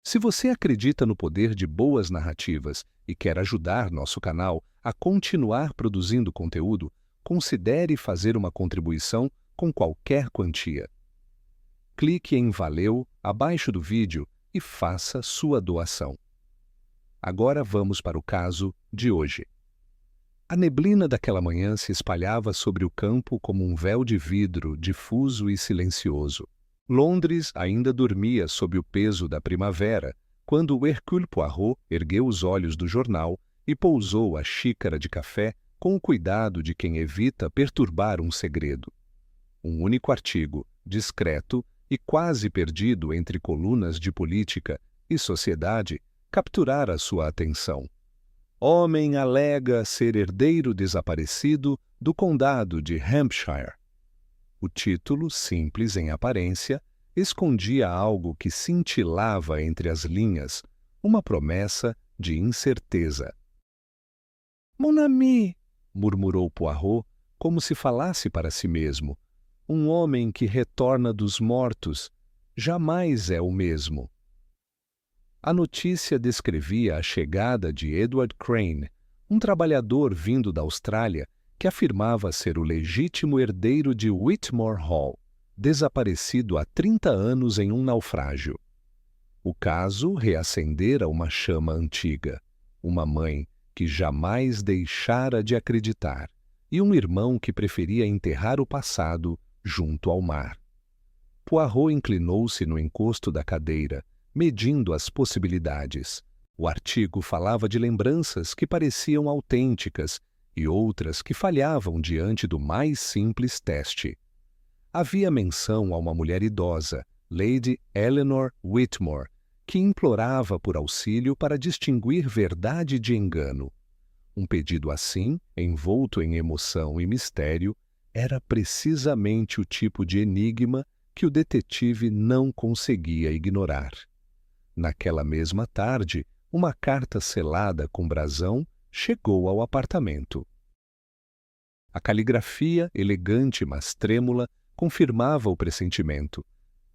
Se você acredita no poder de boas narrativas e quer ajudar nosso canal a continuar produzindo conteúdo, considere fazer uma contribuição com qualquer quantia. Clique em Valeu abaixo do vídeo e faça sua doação. Agora vamos para o caso de hoje. A neblina daquela manhã se espalhava sobre o campo como um véu de vidro difuso e silencioso. Londres ainda dormia sob o peso da primavera, quando Hercule Poirot ergueu os olhos do jornal e pousou a xícara de café com o cuidado de quem evita perturbar um segredo. Um único artigo, discreto e quase perdido entre colunas de política e sociedade, capturara sua atenção. Homem alega ser herdeiro desaparecido do condado de Hampshire. O título, simples em aparência, escondia algo que cintilava entre as linhas, uma promessa de incerteza. «Mon ami», murmurou Poirot, como se falasse para si mesmo, «um homem que retorna dos mortos jamais é o mesmo». A notícia descrevia a chegada de Edward Crane, um trabalhador vindo da Austrália que afirmava ser o legítimo herdeiro de Whitmore Hall, desaparecido há 30 anos em um naufrágio. O caso reacendera uma chama antiga, uma mãe que jamais deixara de acreditar e um irmão que preferia enterrar o passado junto ao mar. Poirot inclinou-se no encosto da cadeira, medindo as possibilidades. O artigo falava de lembranças que pareciam autênticas e outras que falhavam diante do mais simples teste. Havia menção a uma mulher idosa, Lady Eleanor Whitmore, que implorava por auxílio para distinguir verdade de engano. Um pedido assim, envolto em emoção e mistério, era precisamente o tipo de enigma que o detetive não conseguia ignorar. Naquela mesma tarde, uma carta selada com brasão chegou ao apartamento. A caligrafia, elegante mas trêmula, confirmava o pressentimento.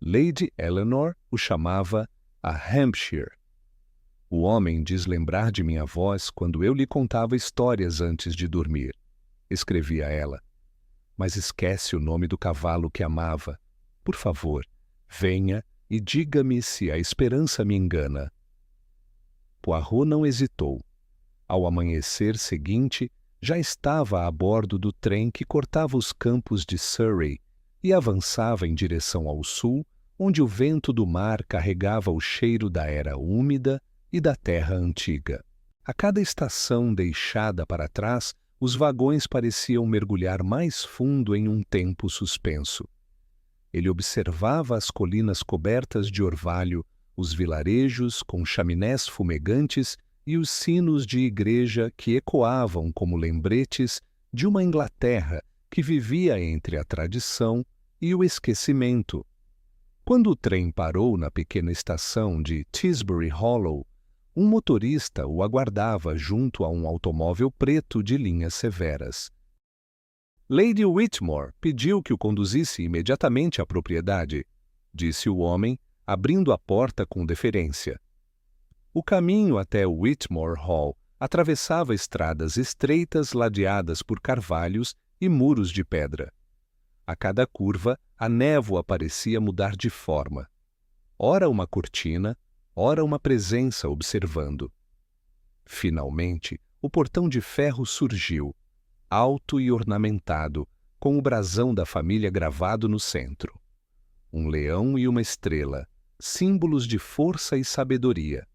Lady Eleanor o chamava a Hampshire. O homem diz lembrar de minha voz quando eu lhe contava histórias antes de dormir, escrevia ela. Mas esquece o nome do cavalo que amava. Por favor, venha e diga-me se a esperança me engana. Poirot não hesitou. Ao amanhecer seguinte, já estava a bordo do trem que cortava os campos de Surrey e avançava em direção ao sul, onde o vento do mar carregava o cheiro da era úmida e da terra antiga. A cada estação deixada para trás, os vagões pareciam mergulhar mais fundo em um tempo suspenso. Ele observava as colinas cobertas de orvalho, os vilarejos com chaminés fumegantes e os sinos de igreja que ecoavam como lembretes de uma Inglaterra que vivia entre a tradição e o esquecimento. Quando o trem parou na pequena estação de Tisbury Hollow, um motorista o aguardava junto a um automóvel preto de linhas severas. Lady Whitmore pediu que o conduzisse imediatamente à propriedade, disse o homem, abrindo a porta com deferência. O caminho até Whitmore Hall atravessava estradas estreitas ladeadas por carvalhos e muros de pedra. A cada curva, a névoa parecia mudar de forma. Ora uma cortina, ora uma presença observando. Finalmente, o portão de ferro surgiu, alto e ornamentado, com o brasão da família gravado no centro. Um leão e uma estrela, símbolos de força e sabedoria.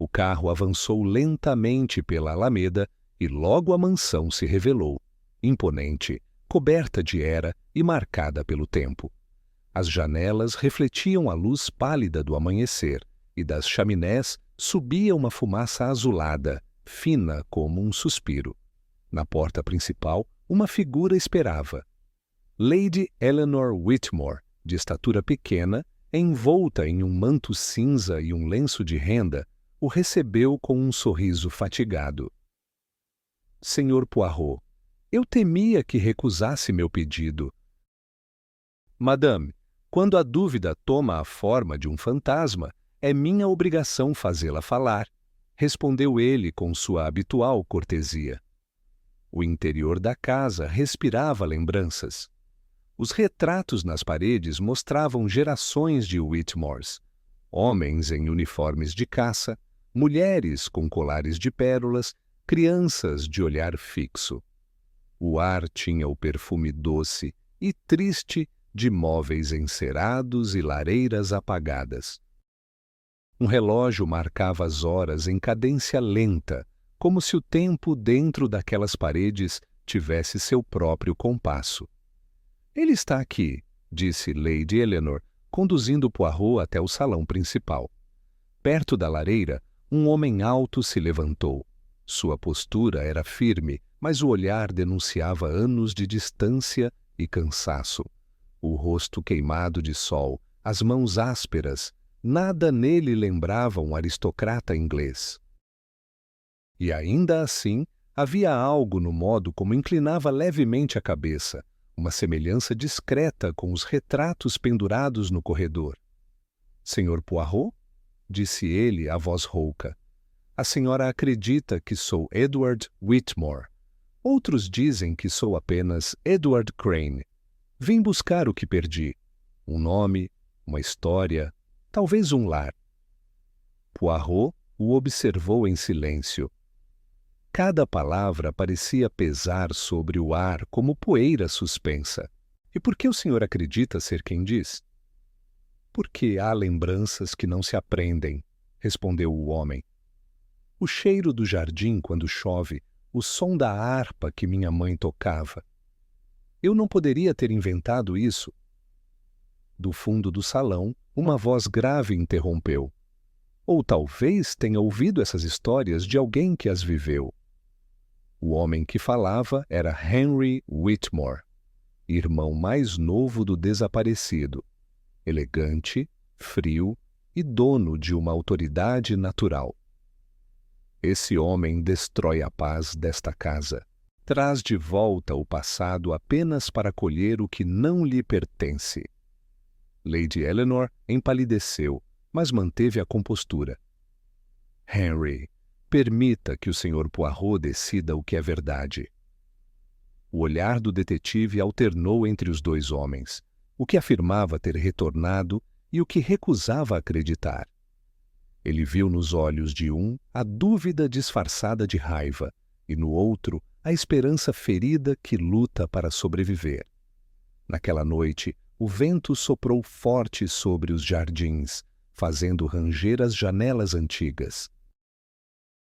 O carro avançou lentamente pela alameda e logo a mansão se revelou, imponente, coberta de era e marcada pelo tempo. As janelas refletiam a luz pálida do amanhecer e das chaminés subia uma fumaça azulada, fina como um suspiro. Na porta principal, uma figura esperava. Lady Eleanor Whitmore, de estatura pequena, envolta em um manto cinza e um lenço de renda, o recebeu com um sorriso fatigado. Senhor Poirot, eu temia que recusasse meu pedido. Madame, quando a dúvida toma a forma de um fantasma, É minha obrigação fazê-la falar, respondeu ele com sua habitual cortesia. O interior da casa respirava lembranças. Os retratos nas paredes mostravam gerações de Whitmores, homens em uniformes de caça, mulheres com colares de pérolas, crianças de olhar fixo. O ar tinha o perfume doce e triste de móveis encerados e lareiras apagadas. Um relógio marcava as horas em cadência lenta, como se o tempo dentro daquelas paredes tivesse seu próprio compasso. Ele está aqui, disse Lady Eleanor, conduzindo Poirot até o salão principal. Perto da lareira, um homem alto se levantou. Sua postura era firme, mas o olhar denunciava anos de distância e cansaço. O rosto queimado de sol, as mãos ásperas, nada nele lembrava um aristocrata inglês. E ainda assim, havia algo no modo como inclinava levemente a cabeça, uma semelhança discreta com os retratos pendurados no corredor. Senhor Poirot? Disse ele, a voz rouca. A senhora acredita que sou Edward Whitmore. Outros dizem que sou apenas Edward Crane. Vim buscar o que perdi. Um nome, uma história, talvez um lar. Poirot o observou em silêncio. Cada palavra parecia pesar sobre o ar como poeira suspensa. E por que o senhor acredita ser quem diz? Porque há lembranças que não se aprendem, respondeu o homem. O cheiro do jardim quando chove, o som da harpa que minha mãe tocava. Eu não poderia ter inventado isso. Do fundo do salão, uma voz grave interrompeu. Ou talvez tenha ouvido essas histórias de alguém que as viveu. O homem que falava era Henry Whitmore, irmão mais novo do desaparecido, elegante, frio e dono de uma autoridade natural. Esse homem destrói a paz desta casa. Traz de volta o passado apenas para colher o que não lhe pertence. Lady Eleanor empalideceu, mas manteve a compostura. Henry, permita que o Sr. Poirot decida o que é verdade. O olhar do detetive alternou entre os dois homens, o que afirmava ter retornado e o que recusava acreditar. Ele viu nos olhos de um a dúvida disfarçada de raiva e no outro a esperança ferida que luta para sobreviver. Naquela noite, o vento soprou forte sobre os jardins, fazendo ranger as janelas antigas.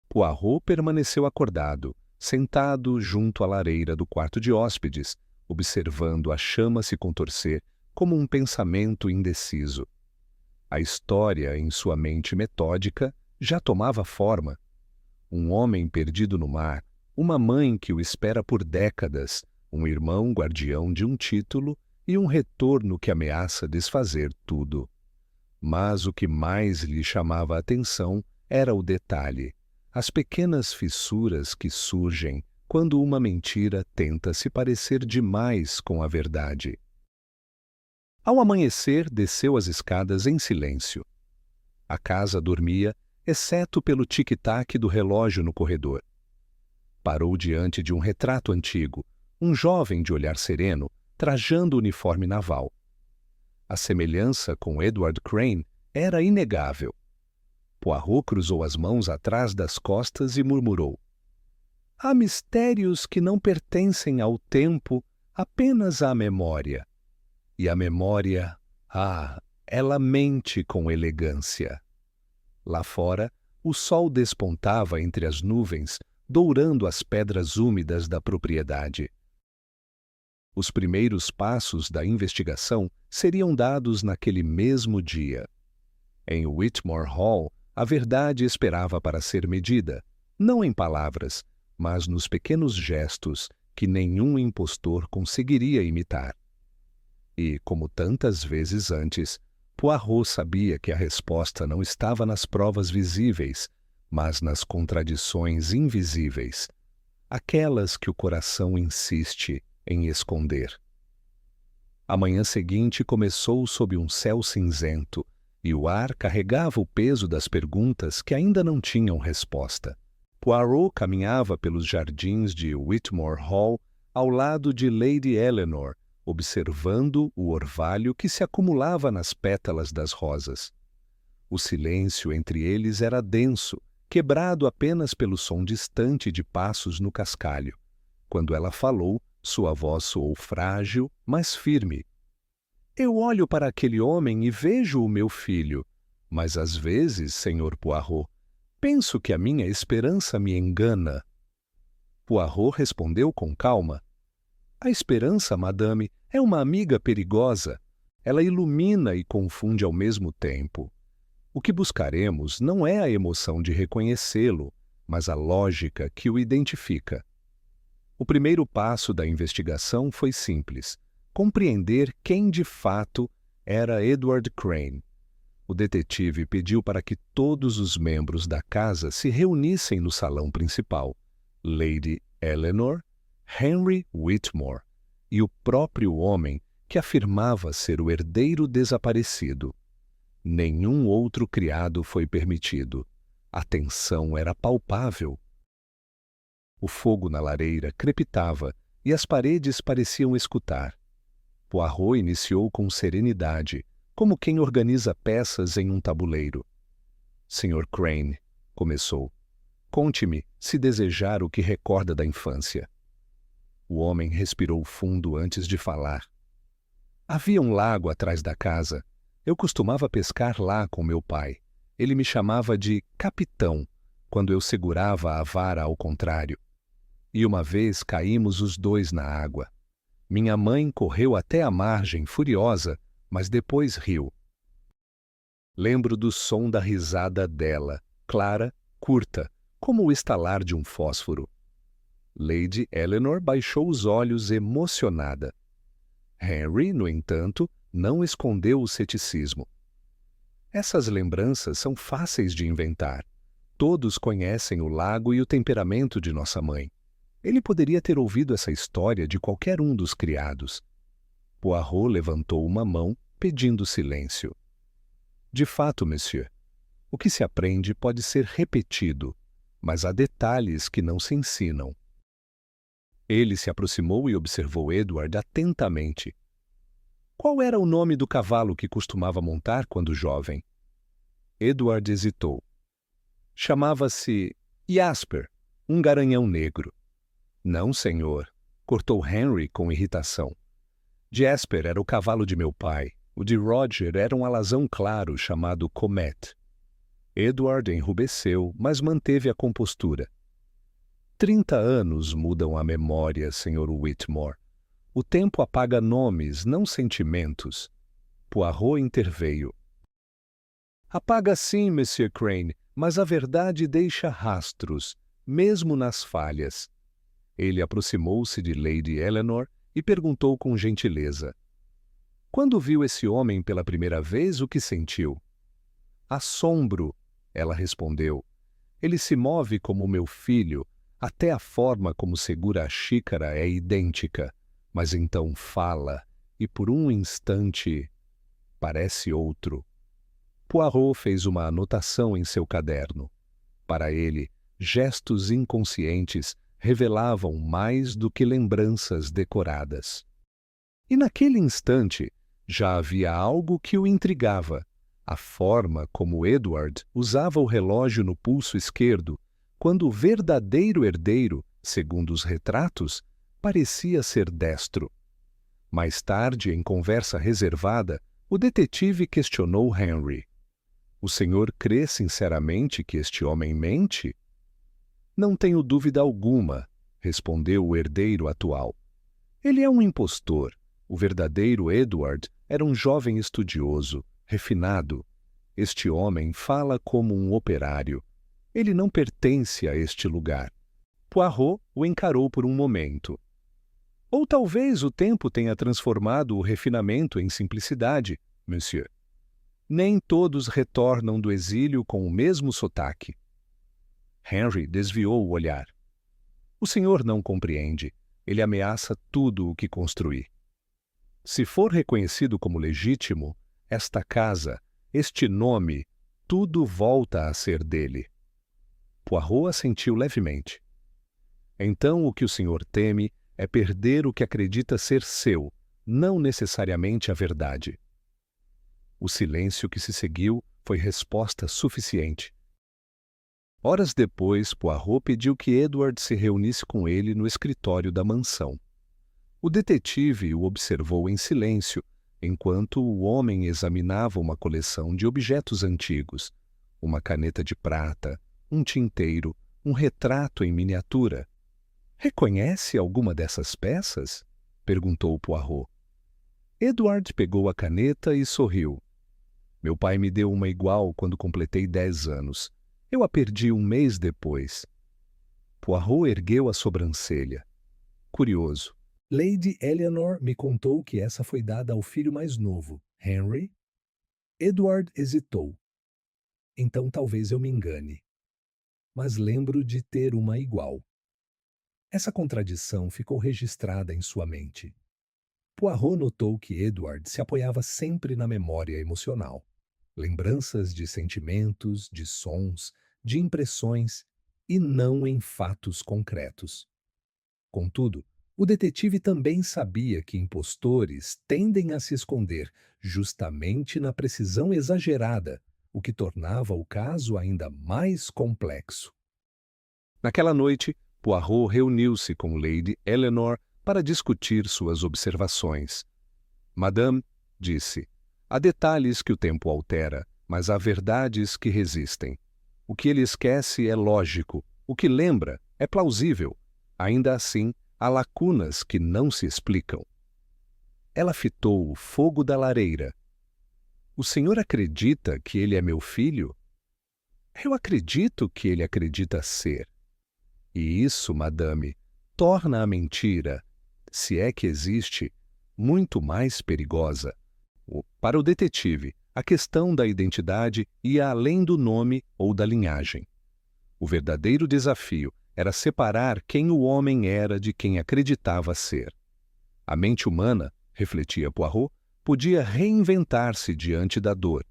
Poirot permaneceu acordado, sentado junto à lareira do quarto de hóspedes, observando a chama se contorcer como um pensamento indeciso. A história, em sua mente metódica, já tomava forma. Um homem perdido no mar, uma mãe que o espera por décadas, um irmão guardião de um título e um retorno que ameaça desfazer tudo. Mas o que mais lhe chamava a atenção era o detalhe, as pequenas fissuras que surgem quando uma mentira tenta se parecer demais com a verdade. Ao amanhecer, desceu as escadas em silêncio. A casa dormia, exceto pelo tic-tac do relógio no corredor. Parou diante de um retrato antigo, um jovem de olhar sereno, trajando o uniforme naval. A semelhança com Edward Crane era inegável. Poirot cruzou as mãos atrás das costas e murmurou. Há mistérios que não pertencem ao tempo, apenas à memória. E a memória, ela mente com elegância. Lá fora, o sol despontava entre as nuvens, dourando as pedras úmidas da propriedade. Os primeiros passos da investigação seriam dados naquele mesmo dia. Em Whitmore Hall, a verdade esperava para ser medida, não em palavras, mas nos pequenos gestos que nenhum impostor conseguiria imitar. E, como tantas vezes antes, Poirot sabia que a resposta não estava nas provas visíveis, mas nas contradições invisíveis, aquelas que o coração insiste em esconder. A manhã seguinte começou sob um céu cinzento, e o ar carregava o peso das perguntas que ainda não tinham resposta. Poirot caminhava pelos jardins de Whitmore Hall ao lado de Lady Eleanor, observando o orvalho que se acumulava nas pétalas das rosas. O silêncio entre eles era denso, quebrado apenas pelo som distante de passos no cascalho. Quando ela falou, sua voz soou frágil, mas firme. Eu olho para aquele homem e vejo o meu filho, mas às vezes, Sr. Poirot, penso que a minha esperança me engana. Poirot respondeu com calma. A esperança, madame, é uma amiga perigosa. Ela ilumina e confunde ao mesmo tempo. O que buscaremos não é a emoção de reconhecê-lo, mas a lógica que o identifica. O primeiro passo da investigação foi simples: compreender quem de fato era Edward Crane. O detetive pediu para que todos os membros da casa se reunissem no salão principal: Lady Eleanor, Henry Whitmore e o próprio homem que afirmava ser o herdeiro desaparecido. Nenhum outro criado foi permitido. A tensão era palpável. O fogo na lareira crepitava e as paredes pareciam escutar. Poirot iniciou com serenidade, como quem organiza peças em um tabuleiro. Sr. Crane, começou, conte-me, se desejar, o que recorda da infância. O homem respirou fundo antes de falar. Havia um lago atrás da casa. Eu costumava pescar lá com meu pai. Ele me chamava de capitão, quando eu segurava a vara ao contrário. E uma vez caímos os dois na água. Minha mãe correu até a margem furiosa, mas depois riu. Lembro do som da risada dela, clara, curta, como o estalar de um fósforo. Lady Eleanor baixou os olhos emocionada. Henry, no entanto, não escondeu o ceticismo. Essas lembranças são fáceis de inventar. Todos conhecem o lago e o temperamento de nossa mãe. Ele poderia ter ouvido essa história de qualquer um dos criados. Poirot levantou uma mão, pedindo silêncio. De fato, monsieur, o que se aprende pode ser repetido, mas há detalhes que não se ensinam. Ele se aproximou e observou Edward atentamente. Qual era o nome do cavalo que costumava montar quando jovem? Edward hesitou. Chamava-se Jasper, um garanhão negro. Não, senhor, cortou Henry com irritação. Jasper era o cavalo de meu pai. O de Roger era um alazão claro chamado Comet. Edward enrubesceu, mas manteve a compostura. 30 anos mudam a memória, Sr. Whitmore. O tempo apaga nomes, não sentimentos. Poirot interveio. Apaga sim, Monsieur Crane, mas a verdade deixa rastros, mesmo nas falhas. Ele aproximou-se de Lady Eleanor e perguntou com gentileza. Quando viu esse homem pela primeira vez, o que sentiu? Assombro, ela respondeu. Ele se move como meu filho. Até a forma como segura a xícara é idêntica, mas então fala, e por um instante parece outro. Poirot fez uma anotação em seu caderno. Para ele, gestos inconscientes revelavam mais do que lembranças decoradas. E naquele instante já havia algo que o intrigava: a forma como Edward usava o relógio no pulso esquerdo, quando o verdadeiro herdeiro, segundo os retratos, parecia ser destro. Mais tarde, em conversa reservada, o detetive questionou Henry. O senhor crê sinceramente que este homem mente? Não tenho dúvida alguma, respondeu o herdeiro atual. Ele é um impostor. O verdadeiro Edward era um jovem estudioso, refinado. Este homem fala como um operário. Ele não pertence a este lugar. Poirot o encarou por um momento. Ou talvez o tempo tenha transformado o refinamento em simplicidade, monsieur. Nem todos retornam do exílio com o mesmo sotaque. Henry desviou o olhar. O senhor não compreende. Ele ameaça tudo o que construí. Se for reconhecido como legítimo, esta casa, este nome, tudo volta a ser dele. Poirot assentiu levemente. Então o que o senhor teme é perder o que acredita ser seu, não necessariamente a verdade. O silêncio que se seguiu foi resposta suficiente. Horas depois, Poirot pediu que Edward se reunisse com ele no escritório da mansão. O detetive o observou em silêncio, enquanto o homem examinava uma coleção de objetos antigos, uma caneta de prata, um tinteiro, um retrato em miniatura. "Reconhece alguma dessas peças?" perguntou Poirot. Edward pegou a caneta e sorriu. "Meu pai me deu uma igual quando completei 10 anos. Eu a perdi um mês depois." Poirot ergueu a sobrancelha. Curioso. "Lady Eleanor me contou que essa foi dada ao filho mais novo, Henry?" Edward hesitou. "Então talvez eu me engane. Mas lembro de ter uma igual." Essa contradição ficou registrada em sua mente. Poirot notou que Edward se apoiava sempre na memória emocional. Lembranças de sentimentos, de sons, de impressões, e não em fatos concretos. Contudo, o detetive também sabia que impostores tendem a se esconder justamente na precisão exagerada, o que tornava o caso ainda mais complexo. Naquela noite, Poirot reuniu-se com Lady Eleanor para discutir suas observações. "Madame", disse, "há detalhes que o tempo altera, mas há verdades que resistem. O que ele esquece é lógico, o que lembra é plausível. Ainda assim, há lacunas que não se explicam." Ela fitou o fogo da lareira. "O senhor acredita que ele é meu filho?" "Eu acredito que ele acredita ser." "E isso, madame, torna a mentira, se é que existe, muito mais perigosa." Para o detetive, a questão da identidade ia além do nome ou da linhagem. O verdadeiro desafio era separar quem o homem era de quem acreditava ser. A mente humana, refletia Poirot, podia reinventar-se diante da dor,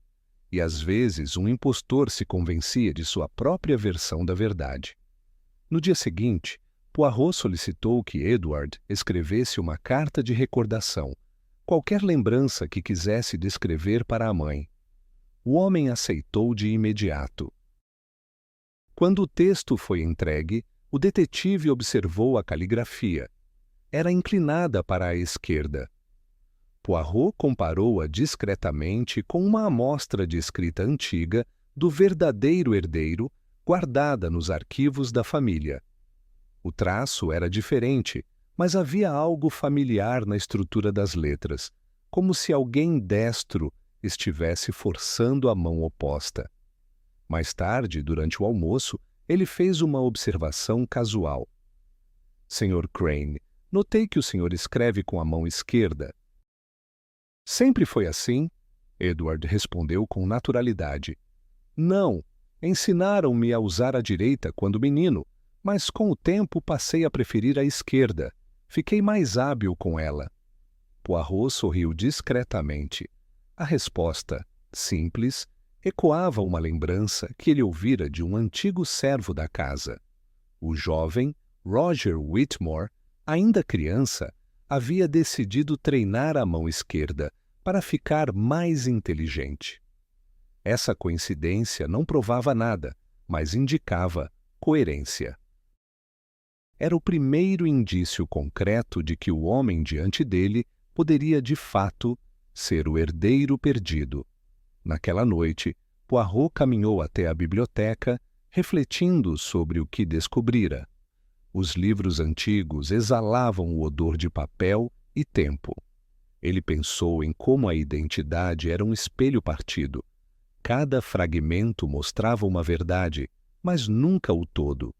e às vezes um impostor se convencia de sua própria versão da verdade. No dia seguinte, Poirot solicitou que Edward escrevesse uma carta de recordação, qualquer lembrança que quisesse descrever para a mãe. O homem aceitou de imediato. Quando o texto foi entregue, o detetive observou a caligrafia. Era inclinada para a esquerda. Poirot comparou-a discretamente com uma amostra de escrita antiga do verdadeiro herdeiro guardada nos arquivos da família. O traço era diferente, mas havia algo familiar na estrutura das letras, como se alguém destro estivesse forçando a mão oposta. Mais tarde, durante o almoço, ele fez uma observação casual. "Sr. Crane, notei que o senhor escreve com a mão esquerda." "Sempre foi assim?" Edward respondeu com naturalidade. "Não, ensinaram-me a usar a direita quando menino, mas com o tempo passei a preferir a esquerda. Fiquei mais hábil com ela." Poirot sorriu discretamente. A resposta, simples, ecoava uma lembrança que ele ouvira de um antigo servo da casa. O jovem Roger Whitmore, ainda criança, havia decidido treinar a mão esquerda para ficar mais inteligente. Essa coincidência não provava nada, mas indicava coerência. Era o primeiro indício concreto de que o homem diante dele poderia, de fato, ser o herdeiro perdido. Naquela noite, Poirot caminhou até a biblioteca, refletindo sobre o que descobrira. Os livros antigos exalavam o odor de papel e tempo. Ele pensou em como a identidade era um espelho partido. Cada fragmento mostrava uma verdade, mas nunca o todo.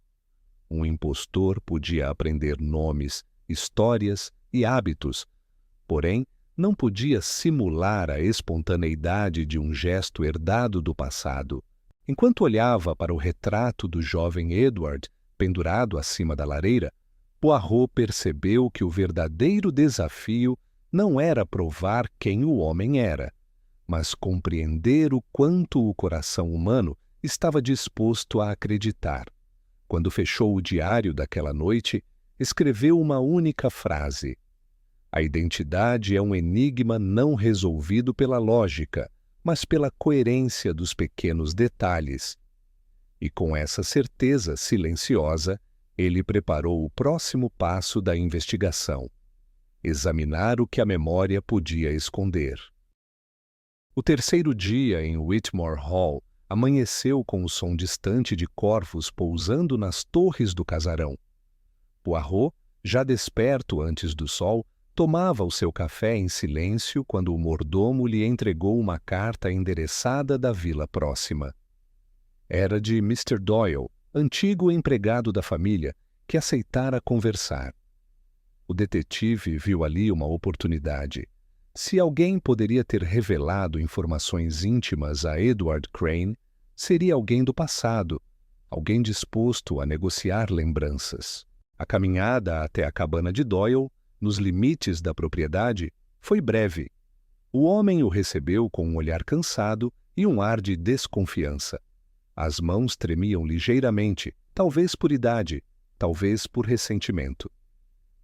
Um impostor podia aprender nomes, histórias e hábitos, porém, não podia simular a espontaneidade de um gesto herdado do passado. Enquanto olhava para o retrato do jovem Edward, pendurado acima da lareira, Poirot percebeu que o verdadeiro desafio não era provar quem o homem era, mas compreender o quanto o coração humano estava disposto a acreditar. Quando fechou o diário daquela noite, escreveu uma única frase: a identidade é um enigma não resolvido pela lógica, mas pela coerência dos pequenos detalhes. E com essa certeza silenciosa, ele preparou o próximo passo da investigação: examinar o que a memória podia esconder. O terceiro dia em Whitmore Hall amanheceu com o som distante de corvos pousando nas torres do casarão. Poirot, já desperto antes do sol, tomava o seu café em silêncio quando o mordomo lhe entregou uma carta endereçada da vila próxima. Era de Mr. Doyle, antigo empregado da família, que aceitara conversar. O detetive viu ali uma oportunidade. Se alguém poderia ter revelado informações íntimas a Edward Crane, seria alguém do passado, alguém disposto a negociar lembranças. A caminhada até a cabana de Doyle, nos limites da propriedade, foi breve. O homem o recebeu com um olhar cansado e um ar de desconfiança. As mãos tremiam ligeiramente, talvez por idade, talvez por ressentimento.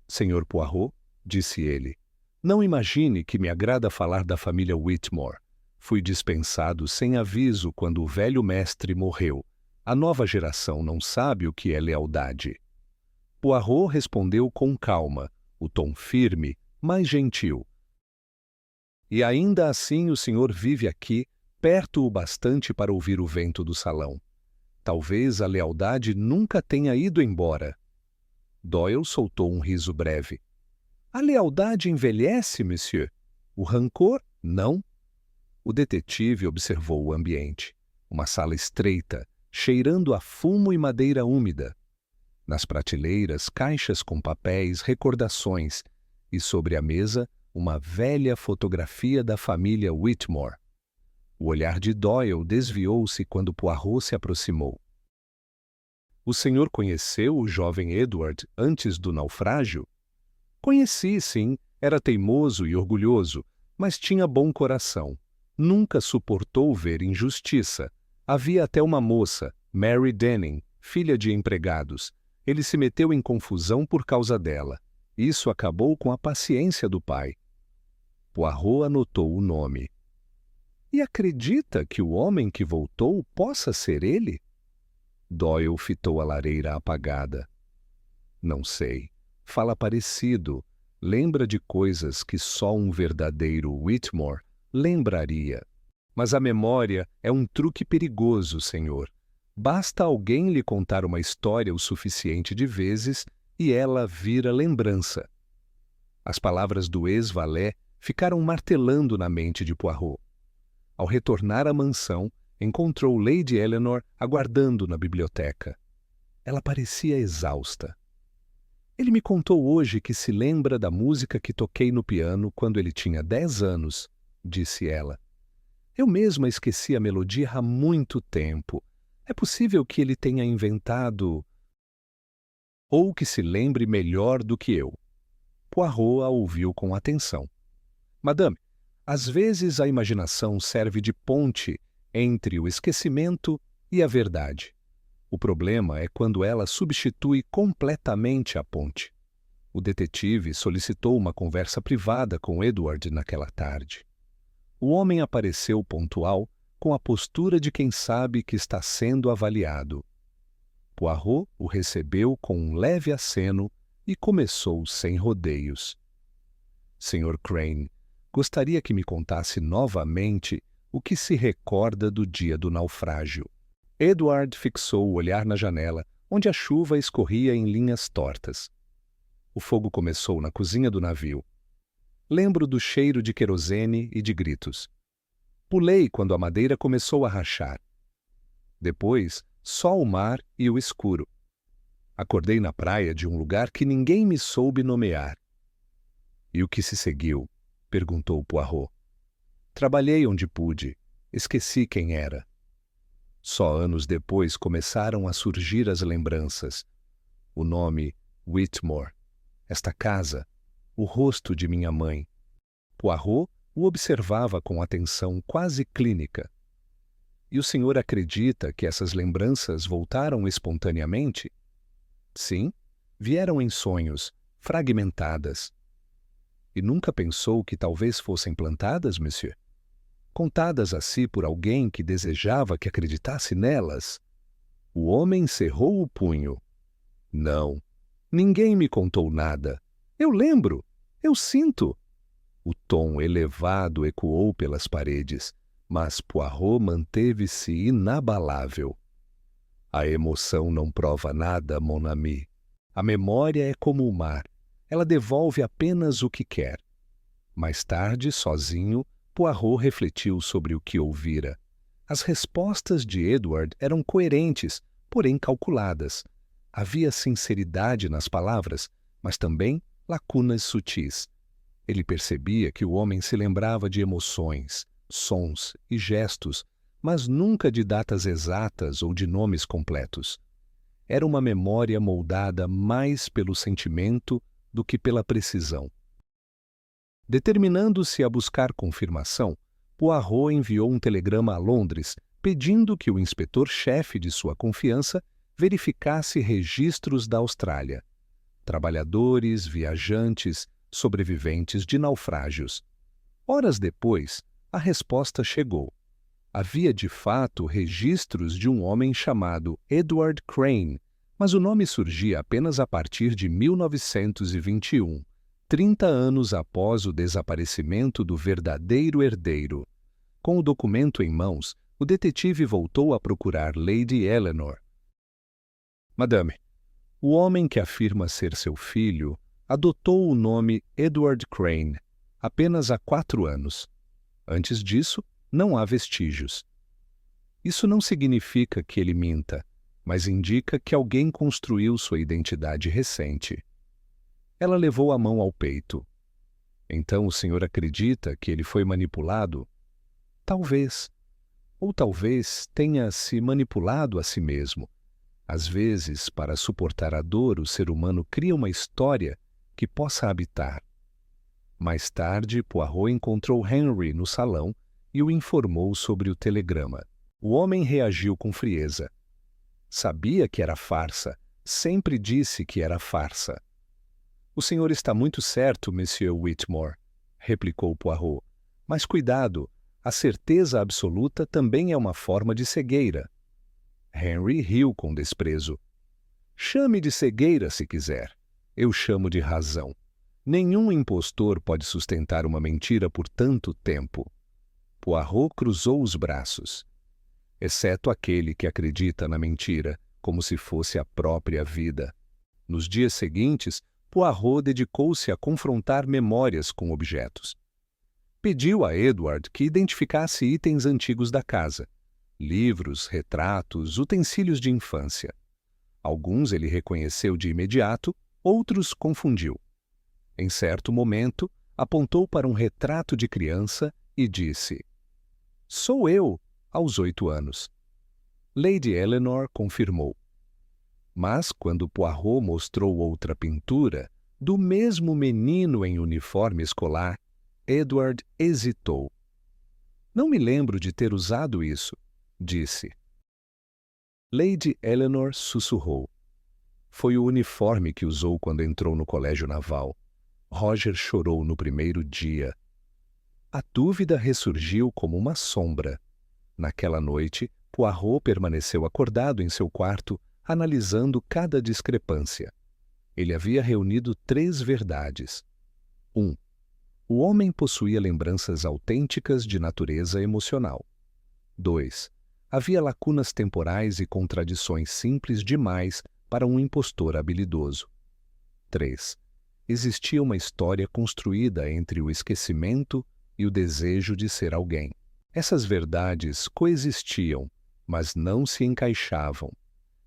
Senhor Poirot, disse ele, não imagine que me agrada falar da família Whitmore. Fui dispensado sem aviso quando o velho mestre morreu. A nova geração não sabe o que é lealdade. Poirot respondeu com calma, o tom firme, mas gentil. E ainda assim o senhor vive aqui, perto o bastante para ouvir o vento do salão. Talvez a lealdade nunca tenha ido embora. Doyle soltou um riso breve. A lealdade envelhece, monsieur. O rancor, não. O detetive observou o ambiente. Uma sala estreita, cheirando a fumo e madeira úmida. Nas prateleiras, caixas com papéis, recordações, e sobre a mesa, uma velha fotografia da família Whitmore. O olhar de Doyle desviou-se quando Poirot se aproximou. O senhor conheceu o jovem Edward antes do naufrágio? Conheci, sim. Era teimoso e orgulhoso, mas tinha bom coração. Nunca suportou ver injustiça. Havia até uma moça, Mary Denning, filha de empregados. Ele se meteu em confusão por causa dela. Isso acabou com a paciência do pai. Poirot anotou o nome. E acredita que o homem que voltou possa ser ele? Doyle fitou a lareira apagada. Não sei. Fala parecido. Lembra de coisas que só um verdadeiro Whitmore lembraria. Mas a memória é um truque perigoso, senhor. Basta alguém lhe contar uma história o suficiente de vezes e ela vira lembrança. As palavras do ex-valé ficaram martelando na mente de Poirot. Ao retornar à mansão, encontrou Lady Eleanor aguardando na biblioteca. Ela parecia exausta. Ele me contou hoje que se lembra da música que toquei no piano quando ele tinha 10 anos, disse ela. Eu mesma esqueci a melodia há muito tempo. É possível que ele tenha inventado... Ou que se lembre melhor do que eu. Poirot a ouviu com atenção. Madame, às vezes a imaginação serve de ponte entre o esquecimento e a verdade. O problema é quando ela substitui completamente a ponte. O detetive solicitou uma conversa privada com Edward naquela tarde. O homem apareceu pontual, com a postura de quem sabe que está sendo avaliado. Poirot o recebeu com um leve aceno e começou sem rodeios. Sr. Crane, gostaria que me contasse novamente o que se recorda do dia do naufrágio. Edward fixou o olhar na janela, onde a chuva escorria em linhas tortas. O fogo começou na cozinha do navio. Lembro do cheiro de querosene e de gritos. Pulei quando a madeira começou a rachar. Depois, só o mar e o escuro. Acordei na praia de um lugar que ninguém me soube nomear. E o que se seguiu? Perguntou Poirot. Trabalhei onde pude. Esqueci quem era. Só anos depois começaram a surgir as lembranças. O nome Whitmore, esta casa, o rosto de minha mãe. Poirot O observava com atenção quase clínica. E o senhor acredita que essas lembranças voltaram espontaneamente? Sim, vieram em sonhos, fragmentadas. E nunca pensou que talvez fossem plantadas, monsieur? Contadas a si por alguém que desejava que acreditasse nelas? O homem cerrou o punho. Não, ninguém me contou nada. Eu lembro, eu sinto. O tom elevado ecoou pelas paredes, mas Poirot manteve-se inabalável. A emoção não prova nada, mon ami. A memória é como o mar. Ela devolve apenas o que quer. Mais tarde, sozinho, Poirot refletiu sobre o que ouvira. As respostas de Edward eram coerentes, porém calculadas. Havia sinceridade nas palavras, mas também lacunas sutis. Ele percebia que o homem se lembrava de emoções, sons e gestos, mas nunca de datas exatas ou de nomes completos. Era uma memória moldada mais pelo sentimento do que pela precisão. Determinando-se a buscar confirmação, Poirot enviou um telegrama a Londres pedindo que o inspetor-chefe de sua confiança verificasse registros da Austrália. Trabalhadores, viajantes, sobreviventes de naufrágios. Horas depois, a resposta chegou. Havia de fato registros de um homem chamado Edward Crane, mas o nome surgia apenas a partir de 1921, 30 anos após o desaparecimento do verdadeiro herdeiro. Com o documento em mãos, o detetive voltou a procurar Lady Eleanor. Madame, o homem que afirma ser seu filho adotou o nome Edward Crane apenas há 4 anos. Antes disso, não há vestígios. Isso não significa que ele minta, mas indica que alguém construiu sua identidade recente. Ela levou a mão ao peito. Então o senhor acredita que ele foi manipulado? Talvez. Ou talvez tenha se manipulado a si mesmo. Às vezes, para suportar a dor, o ser humano cria uma história que possa habitar. Mais tarde, Poirot encontrou Henry no salão e o informou sobre o telegrama. O homem reagiu com frieza. Sabia que era farsa, sempre disse que era farsa. O senhor está muito certo, Monsieur Whitmore, replicou Poirot. Mas cuidado, a certeza absoluta também é uma forma de cegueira. Henry riu com desprezo. Chame de cegueira se quiser. Eu chamo de razão. Nenhum impostor pode sustentar uma mentira por tanto tempo. Poirot cruzou os braços. Exceto aquele que acredita na mentira, como se fosse a própria vida. Nos dias seguintes, Poirot dedicou-se a confrontar memórias com objetos. Pediu a Edward que identificasse itens antigos da casa. Livros, retratos, utensílios de infância. Alguns ele reconheceu de imediato, outros confundiu. Em certo momento, apontou para um retrato de criança e disse: "Sou eu, aos 8 anos." Lady Eleanor confirmou. Mas quando Poirot mostrou outra pintura, do mesmo menino em uniforme escolar, Edward hesitou. "Não me lembro de ter usado isso", disse. Lady Eleanor sussurrou. "Foi o uniforme que usou quando entrou no colégio naval. Roger chorou no primeiro dia." A dúvida ressurgiu como uma sombra. Naquela noite, Poirot permaneceu acordado em seu quarto, analisando cada discrepância. Ele havia reunido 3 verdades. 1. O homem possuía lembranças autênticas de natureza emocional. 2. Havia lacunas temporais e contradições simples demais para um impostor habilidoso. 3. Existia uma história construída entre o esquecimento e o desejo de ser alguém. Essas verdades coexistiam, mas não se encaixavam.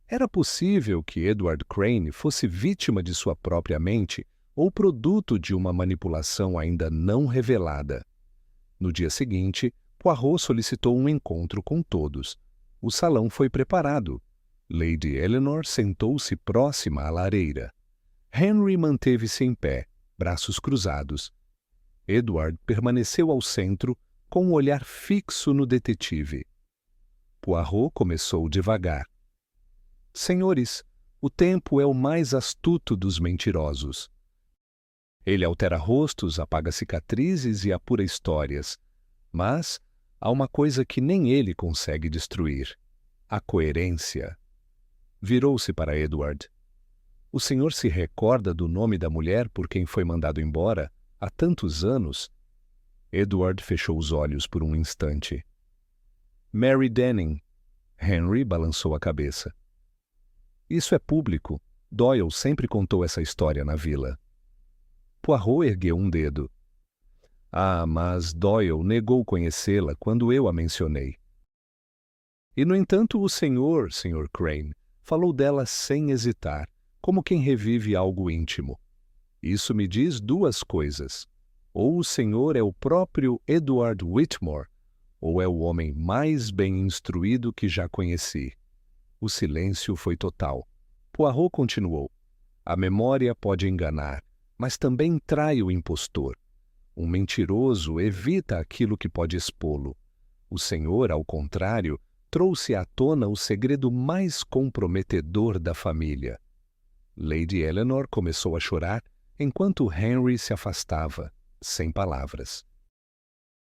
Era possível que Edward Crane fosse vítima de sua própria mente ou produto de uma manipulação ainda não revelada. No dia seguinte, Poirot solicitou um encontro com todos. O salão foi preparado. Lady Eleanor sentou-se próxima à lareira. Henry manteve-se em pé, braços cruzados. Edward permaneceu ao centro, com um olhar fixo no detetive. Poirot começou devagar. Senhores, o tempo é o mais astuto dos mentirosos. Ele altera rostos, apaga cicatrizes e apura histórias. Mas há uma coisa que nem ele consegue destruir: a coerência. Virou-se para Edward. O senhor se recorda do nome da mulher por quem foi mandado embora há tantos anos? Edward fechou os olhos por um instante. Mary Denning. Henry balançou a cabeça. Isso é público. Doyle sempre contou essa história na vila. Poirot ergueu um dedo. Ah, mas Doyle negou conhecê-la quando eu a mencionei. E, no entanto, o senhor, Sr. Crane, falou dela sem hesitar, como quem revive algo íntimo. Isso me diz duas coisas. Ou o senhor é o próprio Edward Whitmore, ou é o homem mais bem instruído que já conheci. O silêncio foi total. Poirot continuou. A memória pode enganar, mas também trai o impostor. Um mentiroso evita aquilo que pode expô-lo. O senhor, ao contrário, trouxe à tona o segredo mais comprometedor da família. Lady Eleanor começou a chorar enquanto Henry se afastava, sem palavras.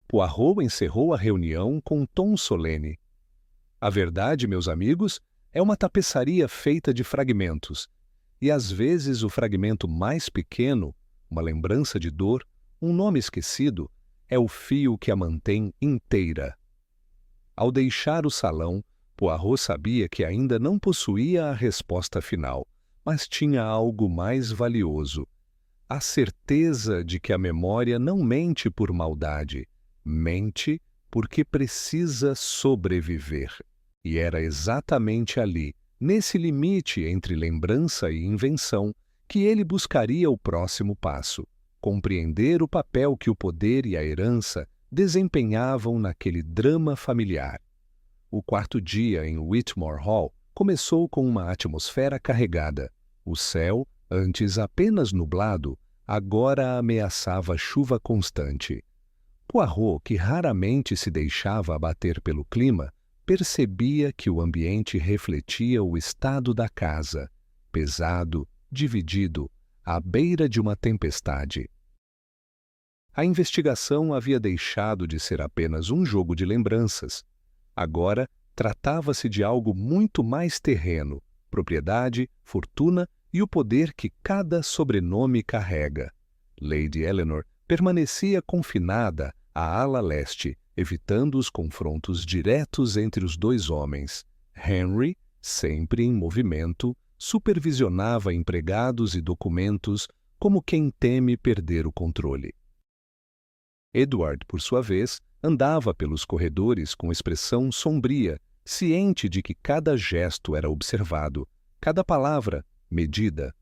Poirot encerrou a reunião com um tom solene. A verdade, meus amigos, é uma tapeçaria feita de fragmentos, e às vezes o fragmento mais pequeno, uma lembrança de dor, um nome esquecido, é o fio que a mantém inteira. Ao deixar o salão, Poirot sabia que ainda não possuía a resposta final, mas tinha algo mais valioso: a certeza de que a memória não mente por maldade, mente porque precisa sobreviver. E era exatamente ali, nesse limite entre lembrança e invenção, que ele buscaria o próximo passo: compreender o papel que o poder e a herança desempenhavam naquele drama familiar. O quarto dia em Whitmore Hall começou com uma atmosfera carregada. O céu, antes apenas nublado, agora ameaçava chuva constante. Poirot, que raramente se deixava abater pelo clima, percebia que o ambiente refletia o estado da casa, pesado, dividido, à beira de uma tempestade. A investigação havia deixado de ser apenas um jogo de lembranças. Agora, tratava-se de algo muito mais terreno: propriedade, fortuna e o poder que cada sobrenome carrega. Lady Eleanor permanecia confinada à ala leste, evitando os confrontos diretos entre os dois homens. Henry, sempre em movimento, supervisionava empregados e documentos como quem teme perder o controle. Edward, por sua vez, andava pelos corredores com expressão sombria, ciente de que cada gesto era observado, cada palavra medida.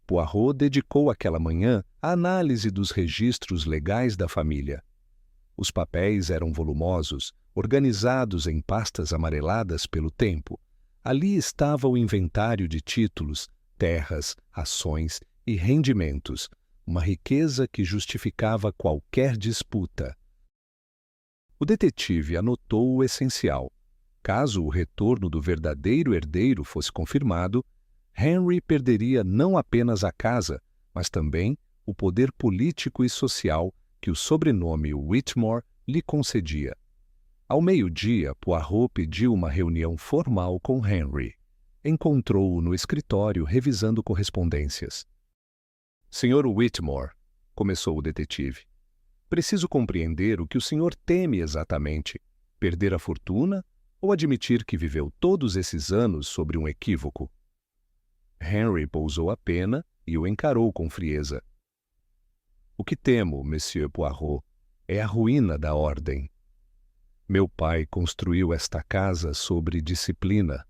Poirot dedicou aquela manhã à análise dos registros legais da família. Os papéis eram volumosos, organizados em pastas amareladas pelo tempo. Ali estava o inventário de títulos, terras, ações e rendimentos, uma riqueza que justificava qualquer disputa. O detetive anotou o essencial. Caso o retorno do verdadeiro herdeiro fosse confirmado, Henry perderia não apenas a casa, mas também o poder político e social que o sobrenome Whitmore lhe concedia. Ao meio-dia, Poirot pediu uma reunião formal com Henry. Encontrou-o no escritório revisando correspondências. Sr. Whitmore, começou o detetive, preciso compreender o que o senhor teme exatamente: perder a fortuna ou admitir que viveu todos esses anos sobre um equívoco? Henry pousou a pena e o encarou com frieza. O que temo, Monsieur Poirot, é a ruína da ordem. Meu pai construiu esta casa sobre disciplina.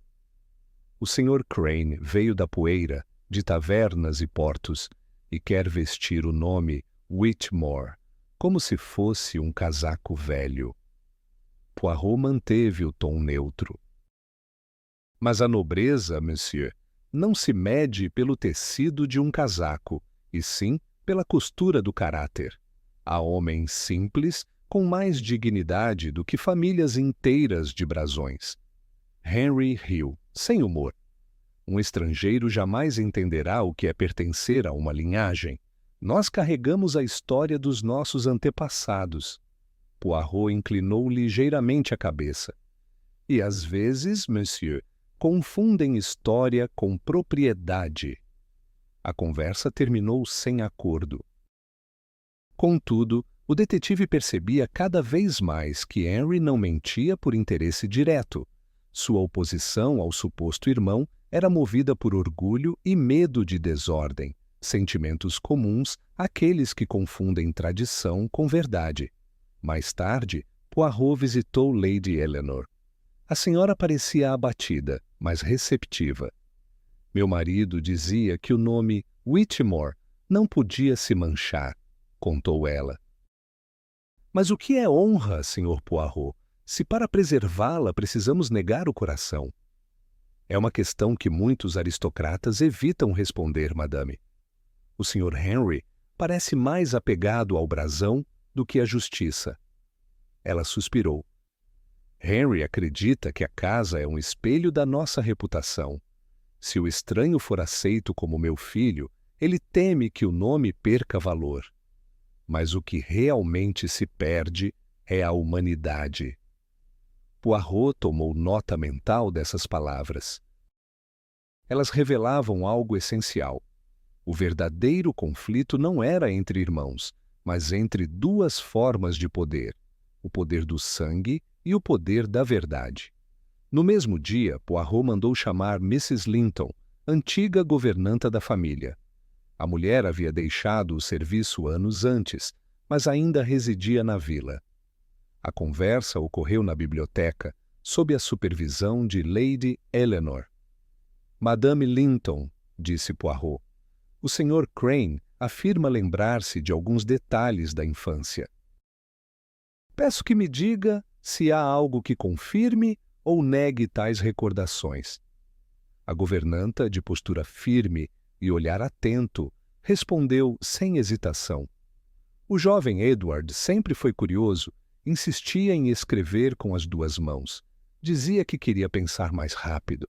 O Sr. Crane veio da poeira, de tavernas e portos, e quer vestir o nome Whitmore, como se fosse um casaco velho. Poirot manteve o tom neutro. Mas a nobreza, monsieur, não se mede pelo tecido de um casaco, e sim pela costura do caráter. Há homens simples com mais dignidade do que famílias inteiras de brasões. Henry riu, sem humor. Um estrangeiro jamais entenderá o que é pertencer a uma linhagem. Nós carregamos a história dos nossos antepassados. Poirot inclinou ligeiramente a cabeça. E às vezes, monsieur, confundem história com propriedade. A conversa terminou sem acordo. Contudo, o detetive percebia cada vez mais que Henry não mentia por interesse direto. Sua oposição ao suposto irmão era movida por orgulho e medo de desordem, sentimentos comuns àqueles que confundem tradição com verdade. Mais tarde, Poirot visitou Lady Eleanor. A senhora parecia abatida, mas receptiva. Meu marido dizia que o nome Whittemore não podia se manchar, contou ela. Mas o que é honra, Sr. Poirot, se para preservá-la precisamos negar o coração? É uma questão que muitos aristocratas evitam responder, madame. O Sr. Henry parece mais apegado ao brasão do que à justiça. Ela suspirou. Henry acredita que a casa é um espelho da nossa reputação. Se o estranho for aceito como meu filho, ele teme que o nome perca valor. Mas o que realmente se perde é a humanidade. Poirot tomou nota mental dessas palavras. Elas revelavam algo essencial. O verdadeiro conflito não era entre irmãos, mas entre duas formas de poder: o poder do sangue e o poder da verdade. No mesmo dia, Poirot mandou chamar Mrs. Linton, antiga governanta da família. A mulher havia deixado o serviço anos antes, mas ainda residia na vila. A conversa ocorreu na biblioteca, sob a supervisão de Lady Eleanor. Madame Linton, disse Poirot, o Sr. Crane afirma lembrar-se de alguns detalhes da infância. Peço que me diga se há algo que confirme ou negue tais recordações. A governanta, de postura firme e olhar atento, respondeu sem hesitação. O jovem Edward sempre foi curioso, insistia em escrever com as duas mãos. Dizia que queria pensar mais rápido.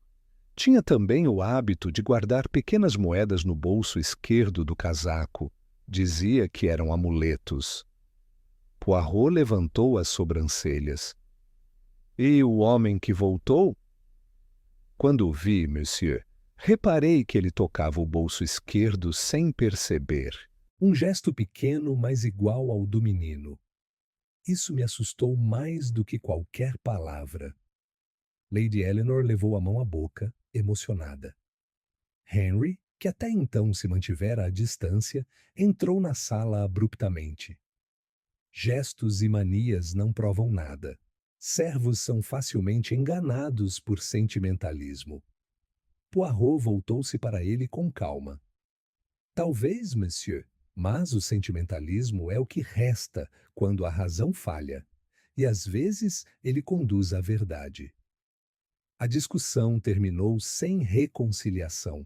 Tinha também o hábito de guardar pequenas moedas no bolso esquerdo do casaco. Dizia que eram amuletos. Poirot levantou as sobrancelhas. E o homem que voltou? Quando o vi, monsieur, reparei que ele tocava o bolso esquerdo sem perceber. Um gesto pequeno, mas igual ao do menino. Isso me assustou mais do que qualquer palavra. Lady Eleanor levou a mão à boca, emocionada. Henry, que até então se mantivera à distância, entrou na sala abruptamente. Gestos e manias não provam nada. Servos são facilmente enganados por sentimentalismo. Poirot voltou-se para ele com calma. Talvez, monsieur, mas o sentimentalismo é o que resta quando a razão falha, e às vezes ele conduz à verdade. A discussão terminou sem reconciliação.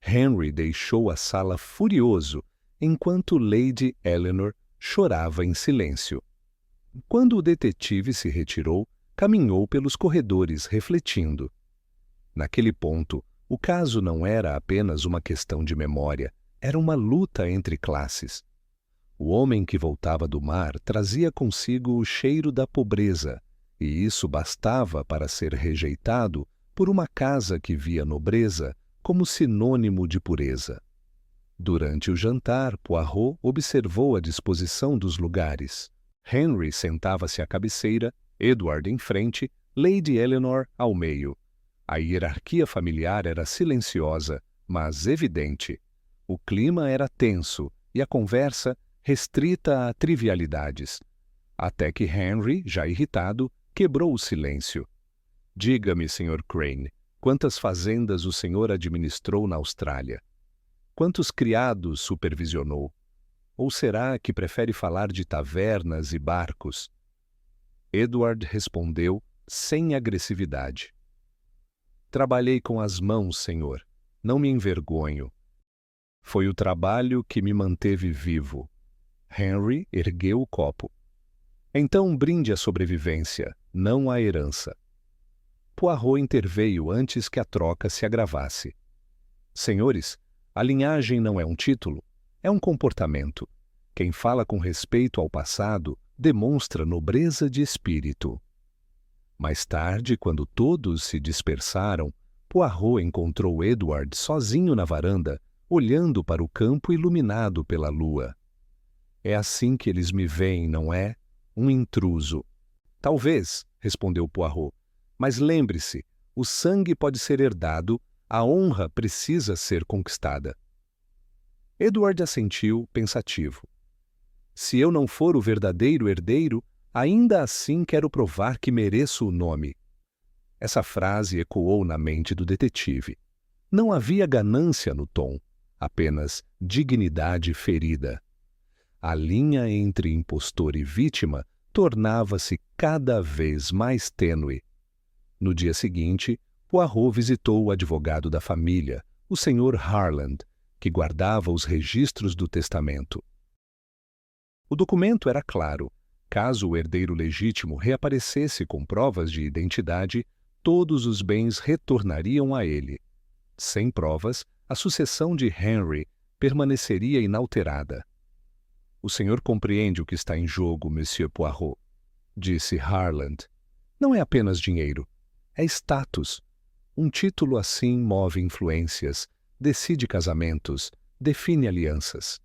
Henry deixou a sala furioso, enquanto Lady Eleanor chorava em silêncio. Quando o detetive se retirou, caminhou pelos corredores refletindo. Naquele ponto, o caso não era apenas uma questão de memória, era uma luta entre classes. O homem que voltava do mar trazia consigo o cheiro da pobreza, e isso bastava para ser rejeitado por uma casa que via nobreza como sinônimo de pureza. Durante o jantar, Poirot observou a disposição dos lugares. Henry sentava-se à cabeceira, Edward em frente, Lady Eleanor ao meio. A hierarquia familiar era silenciosa, mas evidente. O clima era tenso e a conversa restrita a trivialidades. Até que Henry, já irritado, quebrou o silêncio. Diga-me, Sr. Crane, quantas fazendas o senhor administrou na Austrália? Quantos criados supervisionou? Ou será que prefere falar de tavernas e barcos? Edward respondeu sem agressividade. Trabalhei com as mãos, senhor. Não me envergonho. Foi o trabalho que me manteve vivo. Henry ergueu o copo. Então brinde à sobrevivência, não à herança. Poirot interveio antes que a troca se agravasse. Senhores, a linhagem não é um título, é um comportamento. Quem fala com respeito ao passado demonstra nobreza de espírito. Mais tarde, quando todos se dispersaram, Poirot encontrou Edward sozinho na varanda, olhando para o campo iluminado pela lua. É assim que eles me veem, não é? Um intruso. Talvez, respondeu Poirot, mas lembre-se, o sangue pode ser herdado, a honra precisa ser conquistada. Edward assentiu, pensativo. Se eu não for o verdadeiro herdeiro, ainda assim quero provar que mereço o nome. Essa frase ecoou na mente do detetive. Não havia ganância no tom, apenas dignidade ferida. A linha entre impostor e vítima tornava-se cada vez mais tênue. No dia seguinte, Poirot visitou o advogado da família, o Sr. Harland, que guardava os registros do testamento. O documento era claro. Caso o herdeiro legítimo reaparecesse com provas de identidade, todos os bens retornariam a ele. Sem provas, a sucessão de Henry permaneceria inalterada. O senhor compreende o que está em jogo, Monsieur Poirot, disse Harland. Não é apenas dinheiro, é status. Um título assim move influências, decide casamentos, define alianças.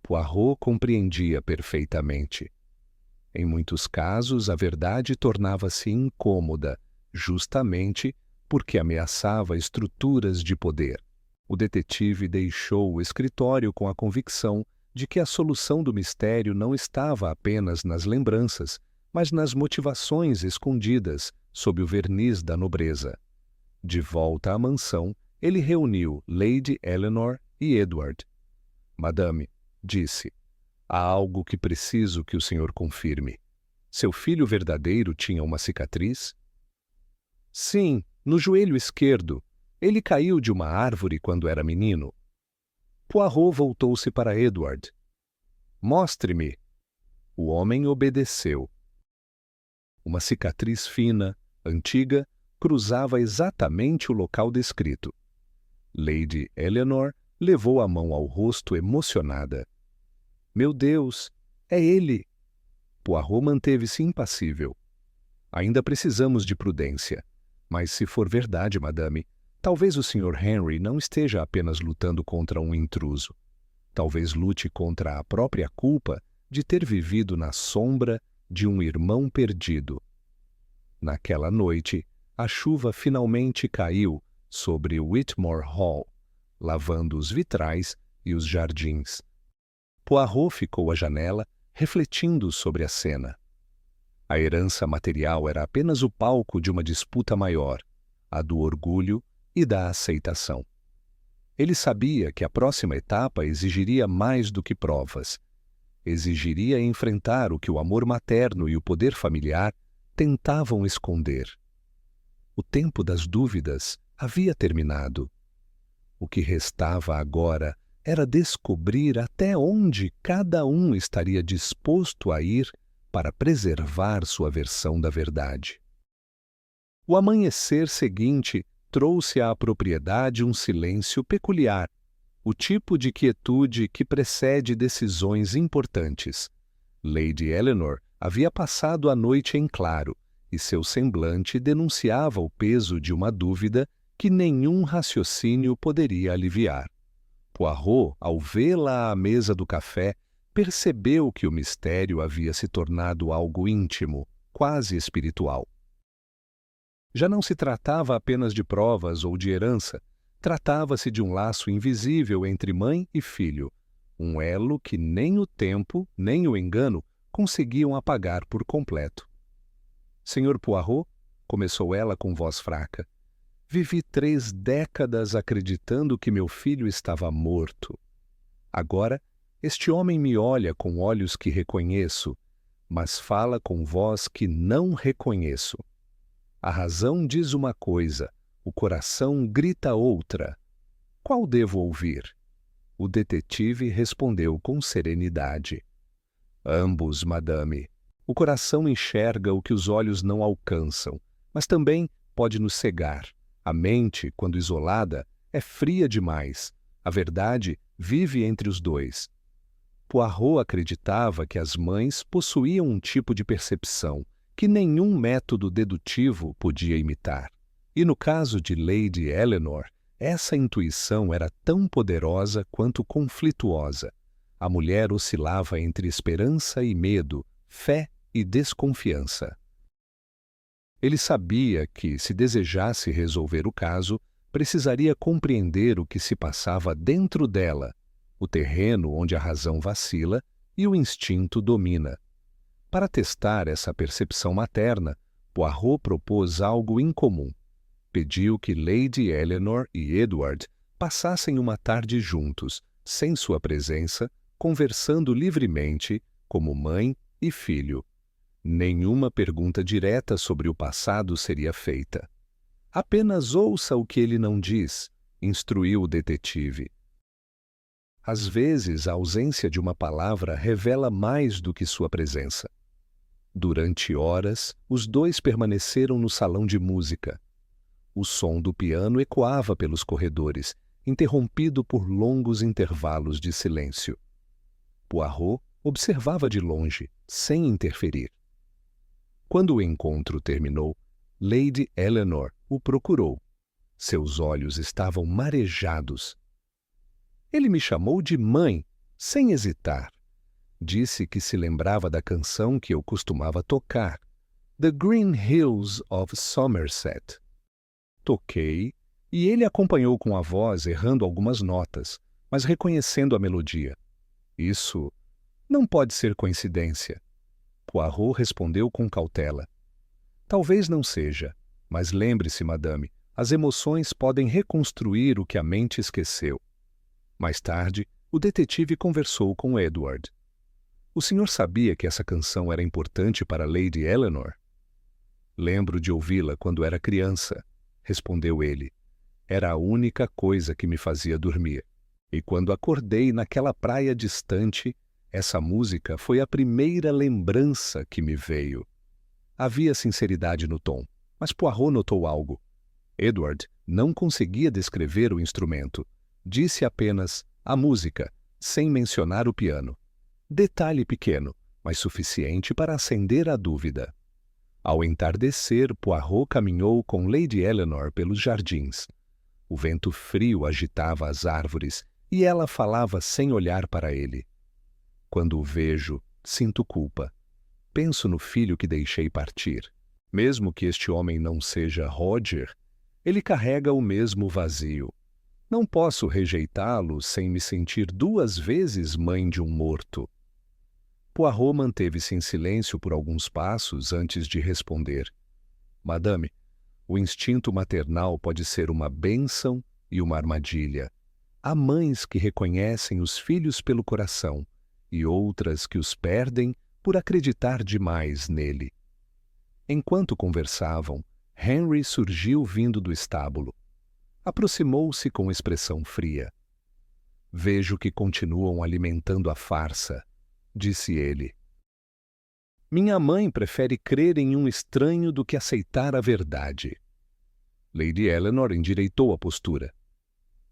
Poirot compreendia perfeitamente. Em muitos casos, a verdade tornava-se incômoda, justamente porque ameaçava estruturas de poder. O detetive deixou o escritório com a convicção de que a solução do mistério não estava apenas nas lembranças, mas nas motivações escondidas sob o verniz da nobreza. De volta à mansão, ele reuniu Lady Eleanor e Edward. Madame, disse, há algo que preciso que o senhor confirme. Seu filho verdadeiro tinha uma cicatriz? Sim, no joelho esquerdo. Ele caiu de uma árvore quando era menino. Poirot voltou-se para Edward. Mostre-me. O homem obedeceu. Uma cicatriz fina, antiga, cruzava exatamente o local descrito. Lady Eleanor levou a mão ao rosto emocionada. Meu Deus, é ele! Poirot manteve-se impassível. Ainda precisamos de prudência. Mas se for verdade, madame, talvez o Sr. Henry não esteja apenas lutando contra um intruso. Talvez lute contra a própria culpa de ter vivido na sombra de um irmão perdido. Naquela noite, a chuva finalmente caiu sobre Whitmore Hall, lavando os vitrais e os jardins. Poirot ficou à janela, refletindo sobre a cena. A herança material era apenas o palco de uma disputa maior, a do orgulho e da aceitação. Ele sabia que a próxima etapa exigiria mais do que provas. Exigiria enfrentar o que o amor materno e o poder familiar tentavam esconder. O tempo das dúvidas havia terminado. O que restava agora era descobrir até onde cada um estaria disposto a ir para preservar sua versão da verdade. O amanhecer seguinte trouxe à propriedade um silêncio peculiar, o tipo de quietude que precede decisões importantes. Lady Eleanor havia passado a noite em claro, e seu semblante denunciava o peso de uma dúvida que nenhum raciocínio poderia aliviar. Poirot, ao vê-la à mesa do café, percebeu que o mistério havia se tornado algo íntimo, quase espiritual. Já não se tratava apenas de provas ou de herança, tratava-se de um laço invisível entre mãe e filho, um elo que nem o tempo, nem o engano conseguiam apagar por completo. Senhor Poirot, começou ela com voz fraca, vivi 3 décadas acreditando que meu filho estava morto. Agora, este homem me olha com olhos que reconheço, mas fala com voz que não reconheço. A razão diz uma coisa, o coração grita outra. Qual devo ouvir? O detetive respondeu com serenidade. Ambos, madame. O coração enxerga o que os olhos não alcançam, mas também pode nos cegar. A mente, quando isolada, é fria demais. A verdade vive entre os dois. Poirot acreditava que as mães possuíam um tipo de percepção que nenhum método dedutivo podia imitar. E no caso de Lady Eleanor, essa intuição era tão poderosa quanto conflituosa. A mulher oscilava entre esperança e medo, fé e desconfiança. Ele sabia que, se desejasse resolver o caso, precisaria compreender o que se passava dentro dela, o terreno onde a razão vacila e o instinto domina. Para testar essa percepção materna, Poirot propôs algo incomum. Pediu que Lady Eleanor e Edward passassem uma tarde juntos, sem sua presença, conversando livremente, como mãe e filho. Nenhuma pergunta direta sobre o passado seria feita. Apenas ouça o que ele não diz, instruiu o detetive. Às vezes, a ausência de uma palavra revela mais do que sua presença. Durante horas, os dois permaneceram no salão de música. O som do piano ecoava pelos corredores, interrompido por longos intervalos de silêncio. Poirot observava de longe, sem interferir. Quando o encontro terminou, Lady Eleanor o procurou. Seus olhos estavam marejados. Ele me chamou de mãe, sem hesitar. Disse que se lembrava da canção que eu costumava tocar, The Green Hills of Somerset. Toquei, e ele acompanhou com a voz, errando algumas notas, mas reconhecendo a melodia. Isso não pode ser coincidência. Poirot respondeu com cautela. Talvez não seja, mas lembre-se, madame, as emoções podem reconstruir o que a mente esqueceu. Mais tarde, o detetive conversou com Edward. O senhor sabia que essa canção era importante para Lady Eleanor? Lembro de ouvi-la quando era criança, respondeu ele. Era a única coisa que me fazia dormir. E quando acordei naquela praia distante, essa música foi a primeira lembrança que me veio. Havia sinceridade no tom, mas Poirot notou algo. Edward não conseguia descrever o instrumento. Disse apenas a música, sem mencionar o piano. Detalhe pequeno, mas suficiente para acender a dúvida. Ao entardecer, Poirot caminhou com Lady Eleanor pelos jardins. O vento frio agitava as árvores e ela falava sem olhar para ele. Quando o vejo, sinto culpa. Penso no filho que deixei partir. Mesmo que este homem não seja Roger, ele carrega o mesmo vazio. Não posso rejeitá-lo sem me sentir duas vezes mãe de um morto. Poirot manteve-se em silêncio por alguns passos antes de responder. Madame, o instinto maternal pode ser uma bênção e uma armadilha. Há mães que reconhecem os filhos pelo coração e outras que os perdem por acreditar demais nele. Enquanto conversavam, Henry surgiu vindo do estábulo. Aproximou-se com expressão fria. Vejo que continuam alimentando a farsa, disse ele. Minha mãe prefere crer em um estranho do que aceitar a verdade. Lady Eleanor endireitou a postura.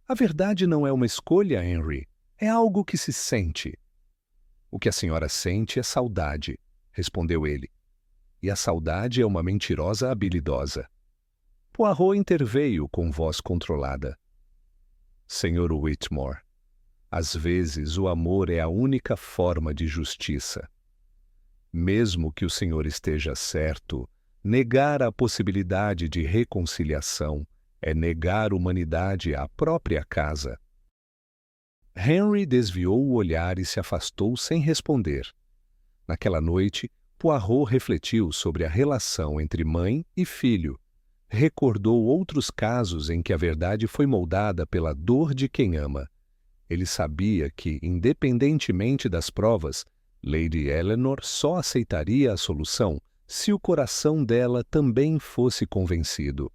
A verdade não é uma escolha, Henry. É algo que se sente. O que a senhora sente é saudade, respondeu ele. E a saudade é uma mentirosa habilidosa. Poirot interveio com voz controlada. Senhor Whitmore, às vezes o amor é a única forma de justiça. Mesmo que o senhor esteja certo, negar a possibilidade de reconciliação é negar humanidade à própria casa. Henry desviou o olhar e se afastou sem responder. Naquela noite, Poirot refletiu sobre a relação entre mãe e filho. Recordou outros casos em que a verdade foi moldada pela dor de quem ama. Ele sabia que, independentemente das provas, Lady Eleanor só aceitaria a solução se o coração dela também fosse convencido.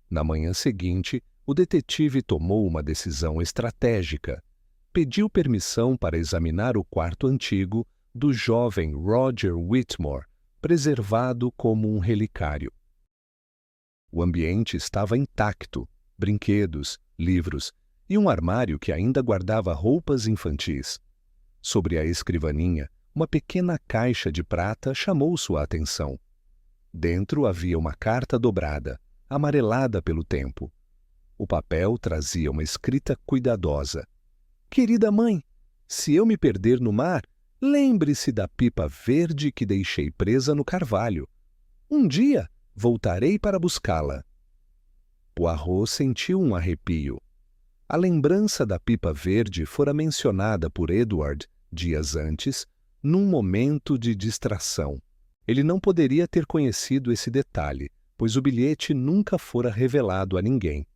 Na manhã seguinte, o detetive tomou uma decisão estratégica. pediu permissão para examinar o quarto antigo do jovem Roger Whitmore, preservado como um relicário. O ambiente estava intacto, brinquedos, livros e um armário que ainda guardava roupas infantis. Sobre a escrivaninha, uma pequena caixa de prata chamou sua atenção. Dentro havia uma carta dobrada, amarelada pelo tempo. O papel trazia uma escrita cuidadosa. Querida mãe, se eu me perder no mar, lembre-se da pipa verde que deixei presa no carvalho. Um dia voltarei para buscá-la. Poirot sentiu um arrepio. A lembrança da pipa verde fora mencionada por Edward, dias antes, num momento de distração. Ele não poderia ter conhecido esse detalhe, pois o bilhete nunca fora revelado a ninguém.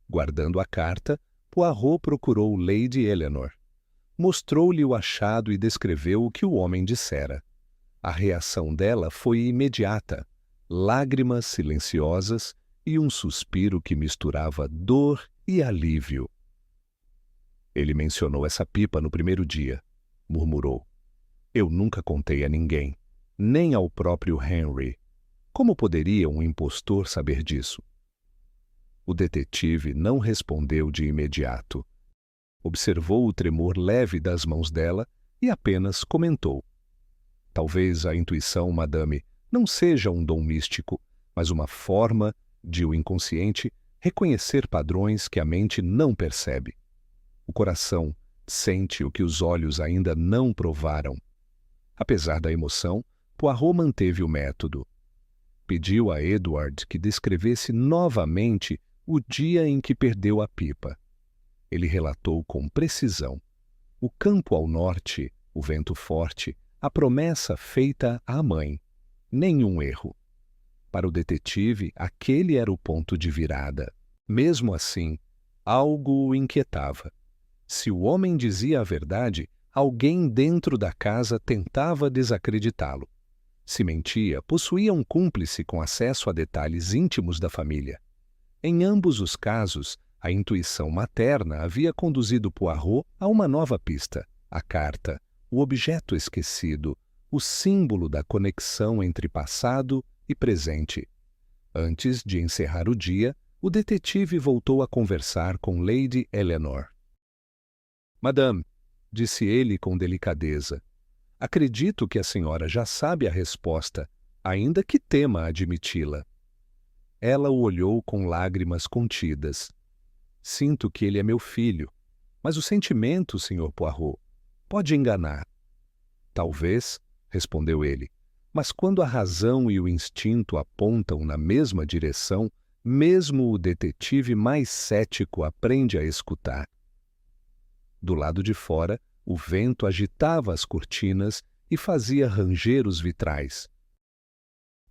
Guardando a carta, Poirot procurou Lady Eleanor. Mostrou-lhe o achado e descreveu o que o homem dissera. A reação dela foi imediata, lágrimas silenciosas e um suspiro que misturava dor e alívio. Ele mencionou essa pipa no primeiro dia, murmurou. Eu nunca contei a ninguém, nem ao próprio Henry. Como poderia um impostor saber disso? O detetive não respondeu de imediato. Observou o tremor leve das mãos dela e apenas comentou. Talvez a intuição, madame, não seja um dom místico, mas uma forma de o inconsciente reconhecer padrões que a mente não percebe. O coração sente o que os olhos ainda não provaram. Apesar da emoção, Poirot manteve o método. Pediu a Edward que descrevesse novamente o dia em que perdeu a pipa. Ele relatou com precisão. O campo ao norte, o vento forte, a promessa feita à mãe. Nenhum erro. Para o detetive, aquele era o ponto de virada. Mesmo assim, algo o inquietava. Se o homem dizia a verdade, alguém dentro da casa tentava desacreditá-lo. Se mentia, possuía um cúmplice com acesso a detalhes íntimos da família. Em ambos os casos, a intuição materna havia conduzido Poirot a uma nova pista, a carta, o objeto esquecido, o símbolo da conexão entre passado e presente. Antes de encerrar o dia, o detetive voltou a conversar com Lady Eleanor. Madame, disse ele com delicadeza, acredito que a senhora já sabe a resposta, ainda que tema admiti-la. Ela o olhou com lágrimas contidas. Sinto que ele é meu filho, mas o sentimento, Sr. Poirot, pode enganar. Talvez, respondeu ele, mas quando a razão e o instinto apontam na mesma direção, mesmo o detetive mais cético aprende a escutar. Do lado de fora, o vento agitava as cortinas e fazia ranger os vitrais.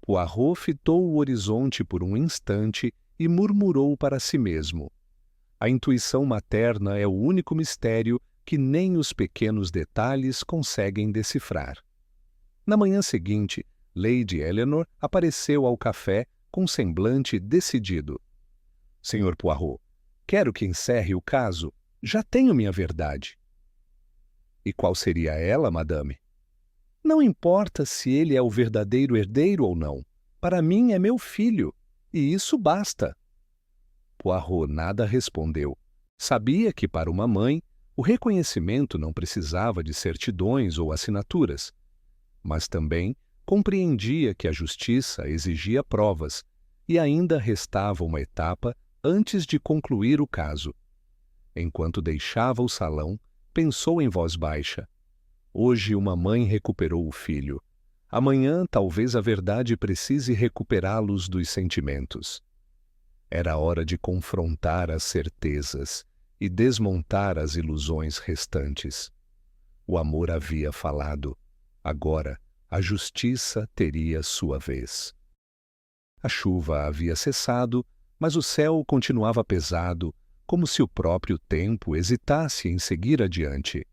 Poirot fitou o horizonte por um instante e murmurou para si mesmo. A intuição materna é o único mistério que nem os pequenos detalhes conseguem decifrar. Na manhã seguinte, Lady Eleanor apareceu ao café com semblante decidido. — Sr. Poirot, quero que encerre o caso. Já tenho minha verdade. — E qual seria ela, madame? — Não importa se ele é o verdadeiro herdeiro ou não. Para mim é meu filho, e isso basta. Poirot nada respondeu. Sabia que, para uma mãe, o reconhecimento não precisava de certidões ou assinaturas. Mas também compreendia que a justiça exigia provas, e ainda restava uma etapa antes de concluir o caso. Enquanto deixava o salão, pensou em voz baixa. Hoje uma mãe recuperou o filho. Amanhã talvez a verdade precise recuperá-los dos sentimentos. Era hora de confrontar as certezas e desmontar as ilusões restantes. O amor havia falado. Agora, a justiça teria sua vez. A chuva havia cessado, mas o céu continuava pesado, como se o próprio tempo hesitasse em seguir adiante.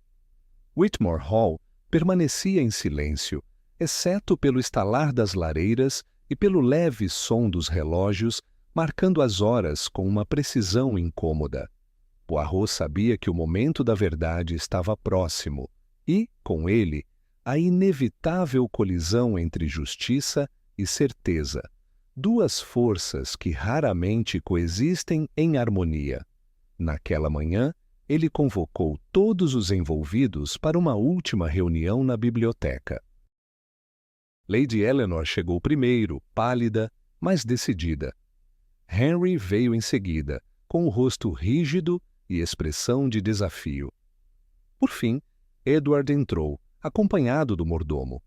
Whitmore Hall permanecia em silêncio, exceto pelo estalar das lareiras e pelo leve som dos relógios, marcando as horas com uma precisão incômoda. Poirot sabia que o momento da verdade estava próximo e, com ele, a inevitável colisão entre justiça e certeza, duas forças que raramente coexistem em harmonia. Naquela manhã, ele convocou todos os envolvidos para uma última reunião na biblioteca. Lady Eleanor chegou primeiro, pálida, mas decidida. Henry veio em seguida, com o rosto rígido e expressão de desafio. Por fim, Edward entrou, acompanhado do mordomo.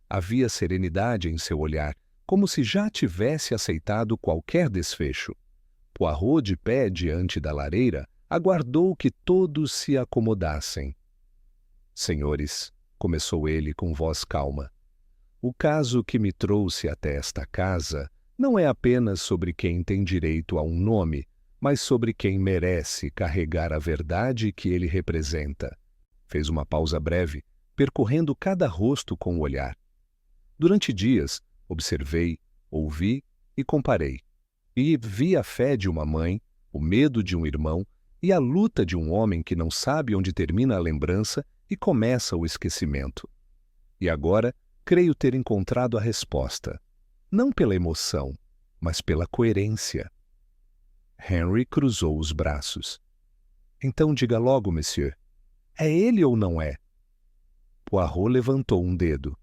Havia serenidade em seu olhar, como se já tivesse aceitado qualquer desfecho. Poirot, de pé diante da lareira, aguardou que todos se acomodassem. Senhores, começou ele com voz calma, o caso que me trouxe até esta casa não é apenas sobre quem tem direito a um nome, mas sobre quem merece carregar a verdade que ele representa. Fez uma pausa breve, percorrendo cada rosto com o olhar. Durante dias, observei, ouvi e comparei. E vi a fé de uma mãe, o medo de um irmão e a luta de um homem que não sabe onde termina a lembrança e começa o esquecimento. E agora, creio ter encontrado a resposta. Não pela emoção, mas pela coerência. Henry cruzou os braços. Então diga logo, monsieur. É ele ou não é? Poirot levantou um dedo.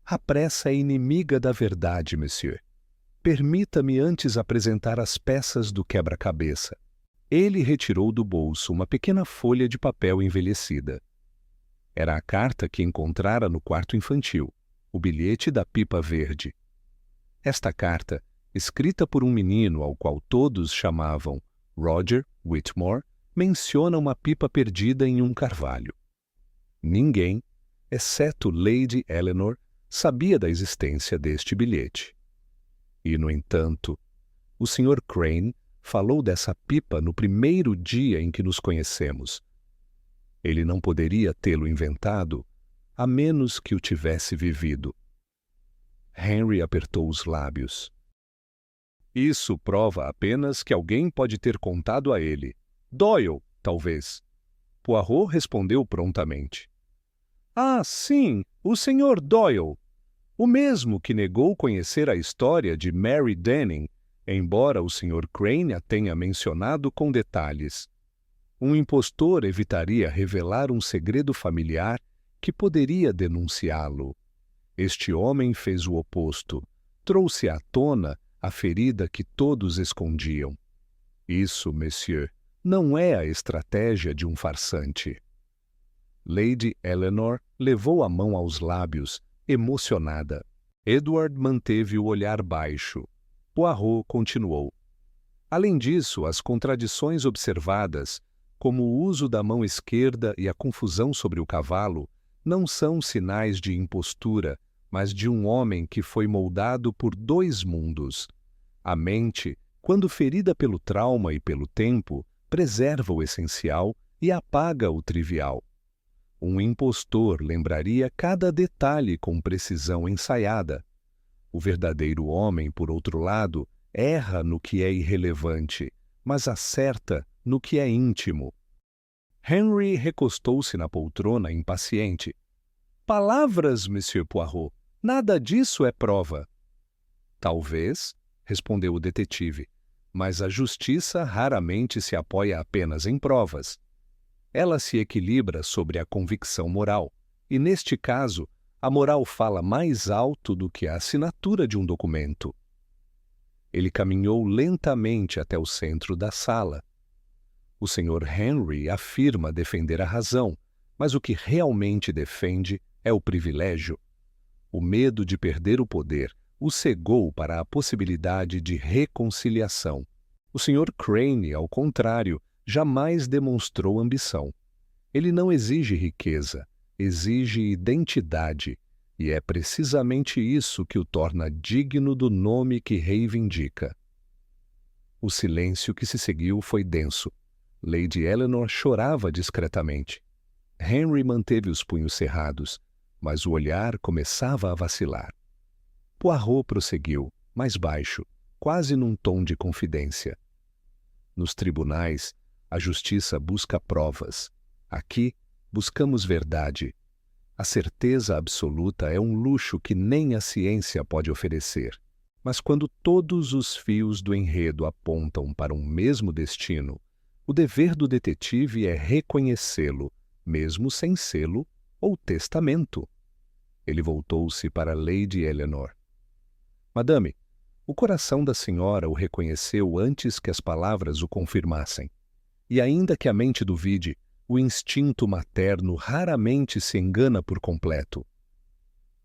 A pressa é inimiga da verdade, monsieur. Permita-me antes apresentar as peças do quebra-cabeça. Ele retirou do bolso uma pequena folha de papel envelhecida. Era a carta que encontrara no quarto infantil, o bilhete da pipa verde. Esta carta, escrita por um menino ao qual todos chamavam Roger Whitmore, menciona uma pipa perdida em um carvalho. Ninguém, exceto Lady Eleanor, sabia da existência deste bilhete. E, no entanto, o Sr. Crane falou dessa pipa no primeiro dia em que nos conhecemos. Ele não poderia tê-lo inventado, a menos que o tivesse vivido. Henry apertou os lábios. Isso prova apenas que alguém pode ter contado a ele. Doyle, talvez. Poirot respondeu prontamente. Ah, sim, o Sr. Doyle. O mesmo que negou conhecer a história de Mary Denning, embora o Sr. Crane a tenha mencionado com detalhes. Um impostor evitaria revelar um segredo familiar que poderia denunciá-lo. Este homem fez o oposto, trouxe à tona a ferida que todos escondiam. Isso, monsieur, não é a estratégia de um farsante. Lady Eleanor levou a mão aos lábios, emocionada. Edward manteve o olhar baixo. Poirot continuou. Além disso, as contradições observadas, como o uso da mão esquerda e a confusão sobre o cavalo, não são sinais de impostura, mas de um homem que foi moldado por dois mundos. A mente, quando ferida pelo trauma e pelo tempo, preserva o essencial e apaga o trivial. Um impostor lembraria cada detalhe com precisão ensaiada. O verdadeiro homem, por outro lado, erra no que é irrelevante, mas acerta no que é íntimo. Henry recostou-se na poltrona impaciente. Palavras, Monsieur Poirot. Nada disso é prova. Talvez, respondeu o detetive, mas a justiça raramente se apoia apenas em provas. Ela se equilibra sobre a convicção moral, e neste caso, a moral fala mais alto do que a assinatura de um documento. Ele caminhou lentamente até o centro da sala. O Sr. Henry afirma defender a razão, mas o que realmente defende é o privilégio. O medo de perder o poder o cegou para a possibilidade de reconciliação. O Sr. Crane, ao contrário, jamais demonstrou ambição. Ele não exige riqueza, exige identidade, e é precisamente isso que o torna digno do nome que reivindica. O silêncio que se seguiu foi denso. Lady Eleanor chorava discretamente. Henry manteve os punhos cerrados, mas o olhar começava a vacilar. Poirot prosseguiu, mais baixo, quase num tom de confidência. Nos tribunais, A justiça busca provas. Aqui, buscamos verdade. A certeza absoluta é um luxo que nem a ciência pode oferecer. Mas quando todos os fios do enredo apontam para um mesmo destino, o dever do detetive é reconhecê-lo, mesmo sem selo ou testamento. Ele voltou-se para Lady Eleanor. Madame, o coração da senhora o reconheceu antes que as palavras o confirmassem. E ainda que a mente duvide, o instinto materno raramente se engana por completo.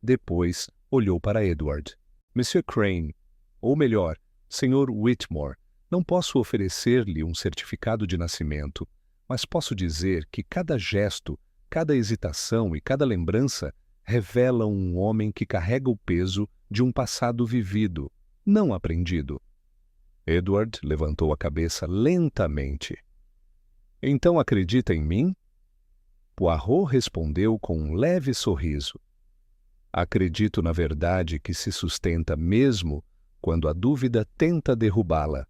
Depois, olhou para Edward. Monsieur Crane, ou melhor, Sr. Whitmore, não posso oferecer-lhe um certificado de nascimento, mas posso dizer que cada gesto, cada hesitação e cada lembrança revelam um homem que carrega o peso de um passado vivido, não aprendido. Edward levantou a cabeça lentamente. Então acredita em mim? Poirot respondeu com um leve sorriso. Acredito na verdade que se sustenta mesmo quando a dúvida tenta derrubá-la.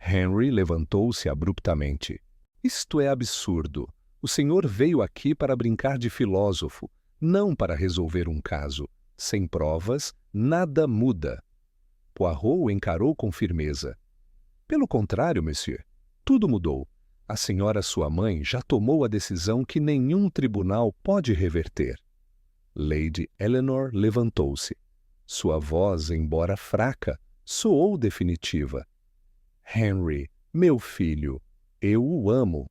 Henry levantou-se abruptamente. Isto é absurdo. O senhor veio aqui para brincar de filósofo, não para resolver um caso. Sem provas, nada muda. Poirot o encarou com firmeza. Pelo contrário, monsieur, tudo mudou. A senhora sua mãe já tomou a decisão que nenhum tribunal pode reverter. Lady Eleanor levantou-se. Sua voz, embora fraca, soou definitiva. Henry, meu filho, eu o amo.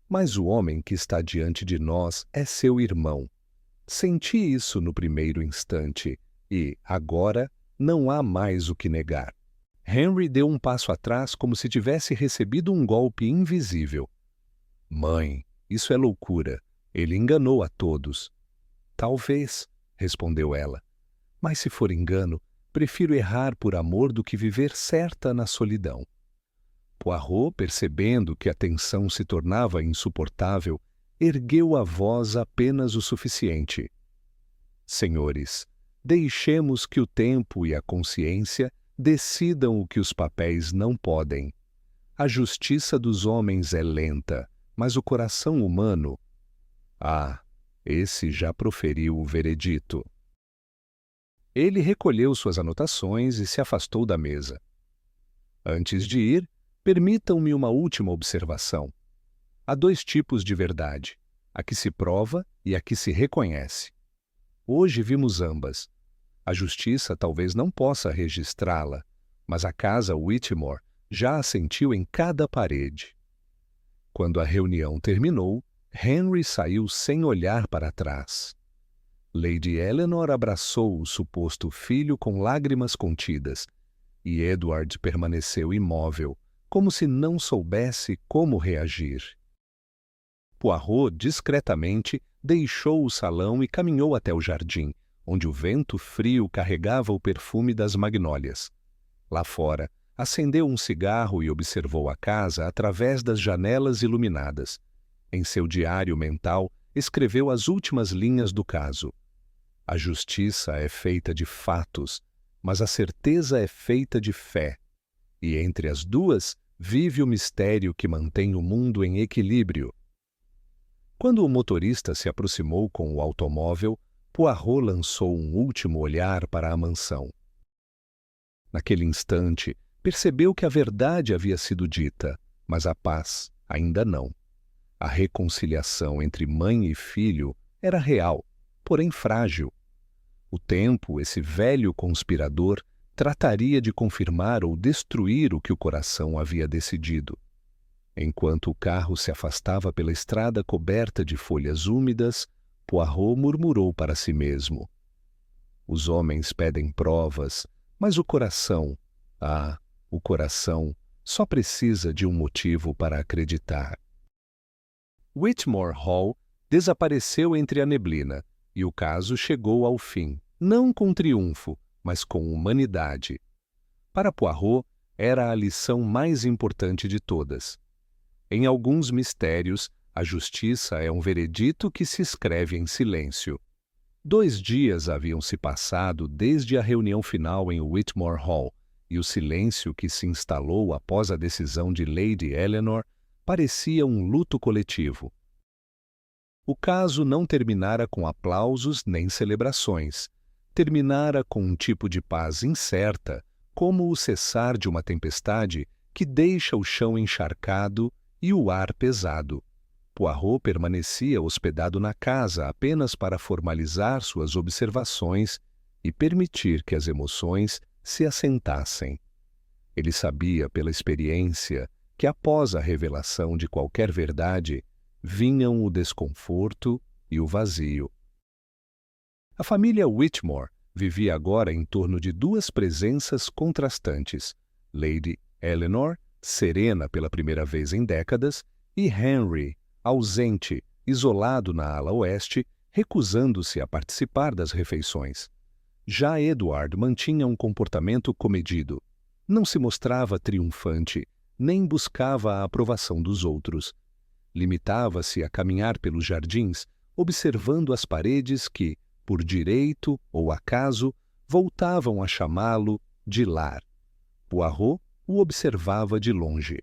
Mas o homem que está diante de nós é seu irmão. Senti isso no primeiro instante e, agora, não há mais o que negar. Henry deu um passo atrás como se tivesse recebido um golpe invisível. Mãe, isso é loucura. Ele enganou a todos. Talvez, respondeu ela. Mas se for engano, prefiro errar por amor do que viver certa na solidão. Poirot, percebendo que a tensão se tornava insuportável, ergueu a voz apenas o suficiente. Senhores, deixemos que o tempo e a consciência decidam o que os papéis não podem. A justiça dos homens é lenta, mas o coração humano... Ah, esse já proferiu o veredito. Ele recolheu suas anotações e se afastou da mesa. Antes de ir, permitam-me uma última observação. Há dois tipos de verdade, a que se prova e a que se reconhece. Hoje vimos ambas. A justiça talvez não possa registrá-la, mas a casa Whitmore já a sentiu em cada parede. Quando a reunião terminou, Henry saiu sem olhar para trás. Lady Eleanor abraçou o suposto filho com lágrimas contidas, e Edward permaneceu imóvel, como se não soubesse como reagir. Poirot, discretamente, deixou o salão e caminhou até o jardim, onde o vento frio carregava o perfume das magnólias. Lá fora, acendeu um cigarro e observou a casa através das janelas iluminadas. Em seu diário mental, escreveu as últimas linhas do caso. A justiça é feita de fatos, mas a certeza é feita de fé. E entre as duas, vive o mistério que mantém o mundo em equilíbrio. Quando o motorista se aproximou com o automóvel, Poirot lançou um último olhar para a mansão. Naquele instante, percebeu que a verdade havia sido dita, mas a paz ainda não. A reconciliação entre mãe e filho era real, porém frágil. O tempo, esse velho conspirador, trataria de confirmar ou destruir o que o coração havia decidido. Enquanto o carro se afastava pela estrada coberta de folhas úmidas, Poirot murmurou para si mesmo. Os homens pedem provas, mas o coração, o coração só precisa de um motivo para acreditar. Whitmore Hall desapareceu entre a neblina, e o caso chegou ao fim, não com triunfo, mas com humanidade. Para Poirot, era a lição mais importante de todas. Em alguns mistérios, a justiça é um veredito que se escreve em silêncio. 2 dias haviam se passado desde a reunião final em Whitmore Hall, e o silêncio que se instalou após a decisão de Lady Eleanor parecia um luto coletivo. O caso não terminara com aplausos nem celebrações. Terminara com um tipo de paz incerta, como o cessar de uma tempestade que deixa o chão encharcado e o ar pesado. Poirot permanecia hospedado na casa apenas para formalizar suas observações e permitir que as emoções se assentassem. Ele sabia pela experiência que após a revelação de qualquer verdade, vinham o desconforto e o vazio. A família Whitmore vivia agora em torno de duas presenças contrastantes: Lady Eleanor, serena pela primeira vez em décadas, e Henry, ausente, isolado na ala oeste, recusando-se a participar das refeições. Já Edward mantinha um comportamento comedido. Não se mostrava triunfante, nem buscava a aprovação dos outros. Limitava-se a caminhar pelos jardins, observando as paredes que, por direito ou acaso, voltavam a chamá-lo de lar. Poirot o observava de longe.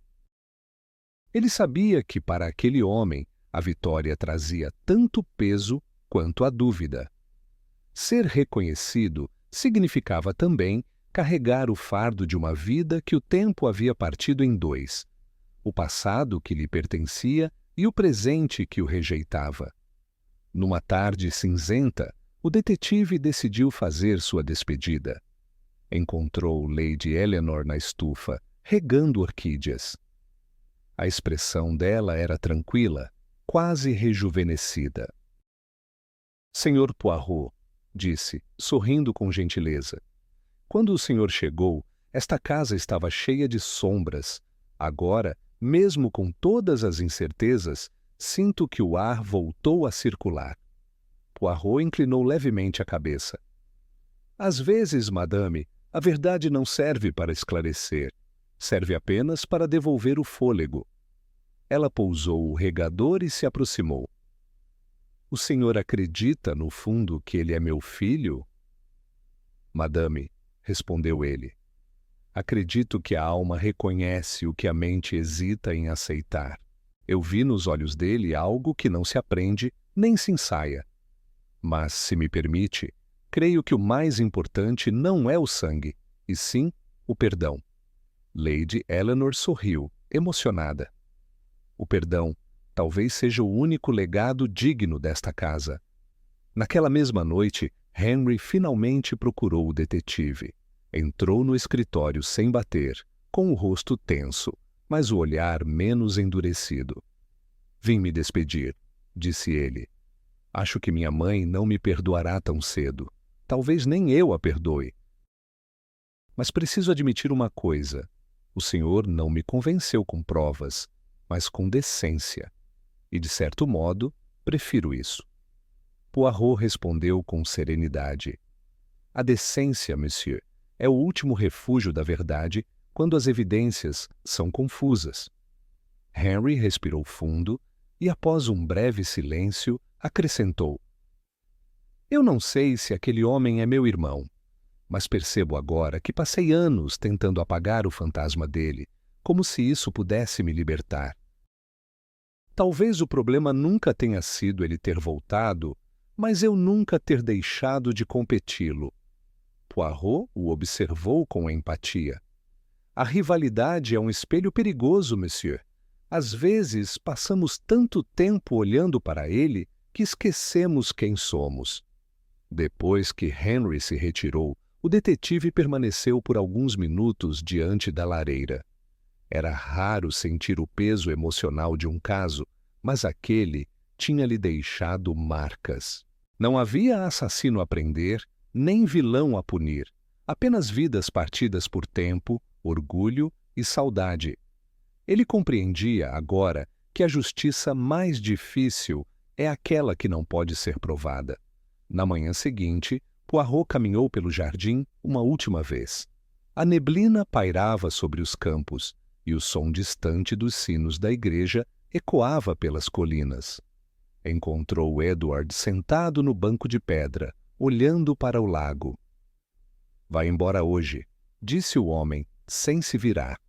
Ele sabia que para aquele homem a vitória trazia tanto peso quanto a dúvida. Ser reconhecido significava também carregar o fardo de uma vida que o tempo havia partido em dois: o passado que lhe pertencia e o presente que o rejeitava. Numa tarde cinzenta, o detetive decidiu fazer sua despedida. Encontrou Lady Eleanor na estufa, regando orquídeas. A expressão dela era tranquila, quase rejuvenescida. Senhor Poirot, disse, sorrindo com gentileza. Quando o senhor chegou, esta casa estava cheia de sombras. Agora, mesmo com todas as incertezas, sinto que o ar voltou a circular. Poirot inclinou levemente a cabeça. Às vezes, madame, a verdade não serve para esclarecer. Serve apenas para devolver o fôlego. Ela pousou o regador e se aproximou. O senhor acredita, no fundo, que ele é meu filho? Madame, respondeu ele. Acredito que a alma reconhece o que a mente hesita em aceitar. Eu vi nos olhos dele algo que não se aprende nem se ensaia. Mas, se me permite, creio que o mais importante não é o sangue, e sim o perdão. Lady Eleanor sorriu, emocionada. O perdão talvez seja o único legado digno desta casa. Naquela mesma noite, Henry finalmente procurou o detetive. Entrou no escritório sem bater, com o rosto tenso, mas o olhar menos endurecido. Vim me despedir, disse ele. Acho que minha mãe não me perdoará tão cedo. Talvez nem eu a perdoe. Mas preciso admitir uma coisa. O senhor não me convenceu com provas, mas com decência. E, de certo modo, prefiro isso. Poirot respondeu com serenidade. A decência, monsieur, é o último refúgio da verdade quando as evidências são confusas. Henry respirou fundo e, após um breve silêncio, acrescentou. Eu não sei se aquele homem é meu irmão, mas percebo agora que passei anos tentando apagar o fantasma dele, como se isso pudesse me libertar. Talvez o problema nunca tenha sido ele ter voltado, mas eu nunca ter deixado de competi-lo. Poirot o observou com empatia. A rivalidade é um espelho perigoso, monsieur. Às vezes passamos tanto tempo olhando para ele que esquecemos quem somos. Depois que Henry se retirou, o detetive permaneceu por alguns minutos diante da lareira. Era raro sentir o peso emocional de um caso, mas aquele tinha-lhe deixado marcas. Não havia assassino a prender, nem vilão a punir, apenas vidas partidas por tempo, orgulho e saudade. Ele compreendia, agora, que a justiça mais difícil é aquela que não pode ser provada. Na manhã seguinte, Poirot caminhou pelo jardim uma última vez. A neblina pairava sobre os campos, e o som distante dos sinos da igreja ecoava pelas colinas. Encontrou Edward sentado no banco de pedra, olhando para o lago. — Vai embora hoje, disse o homem, sem se virar.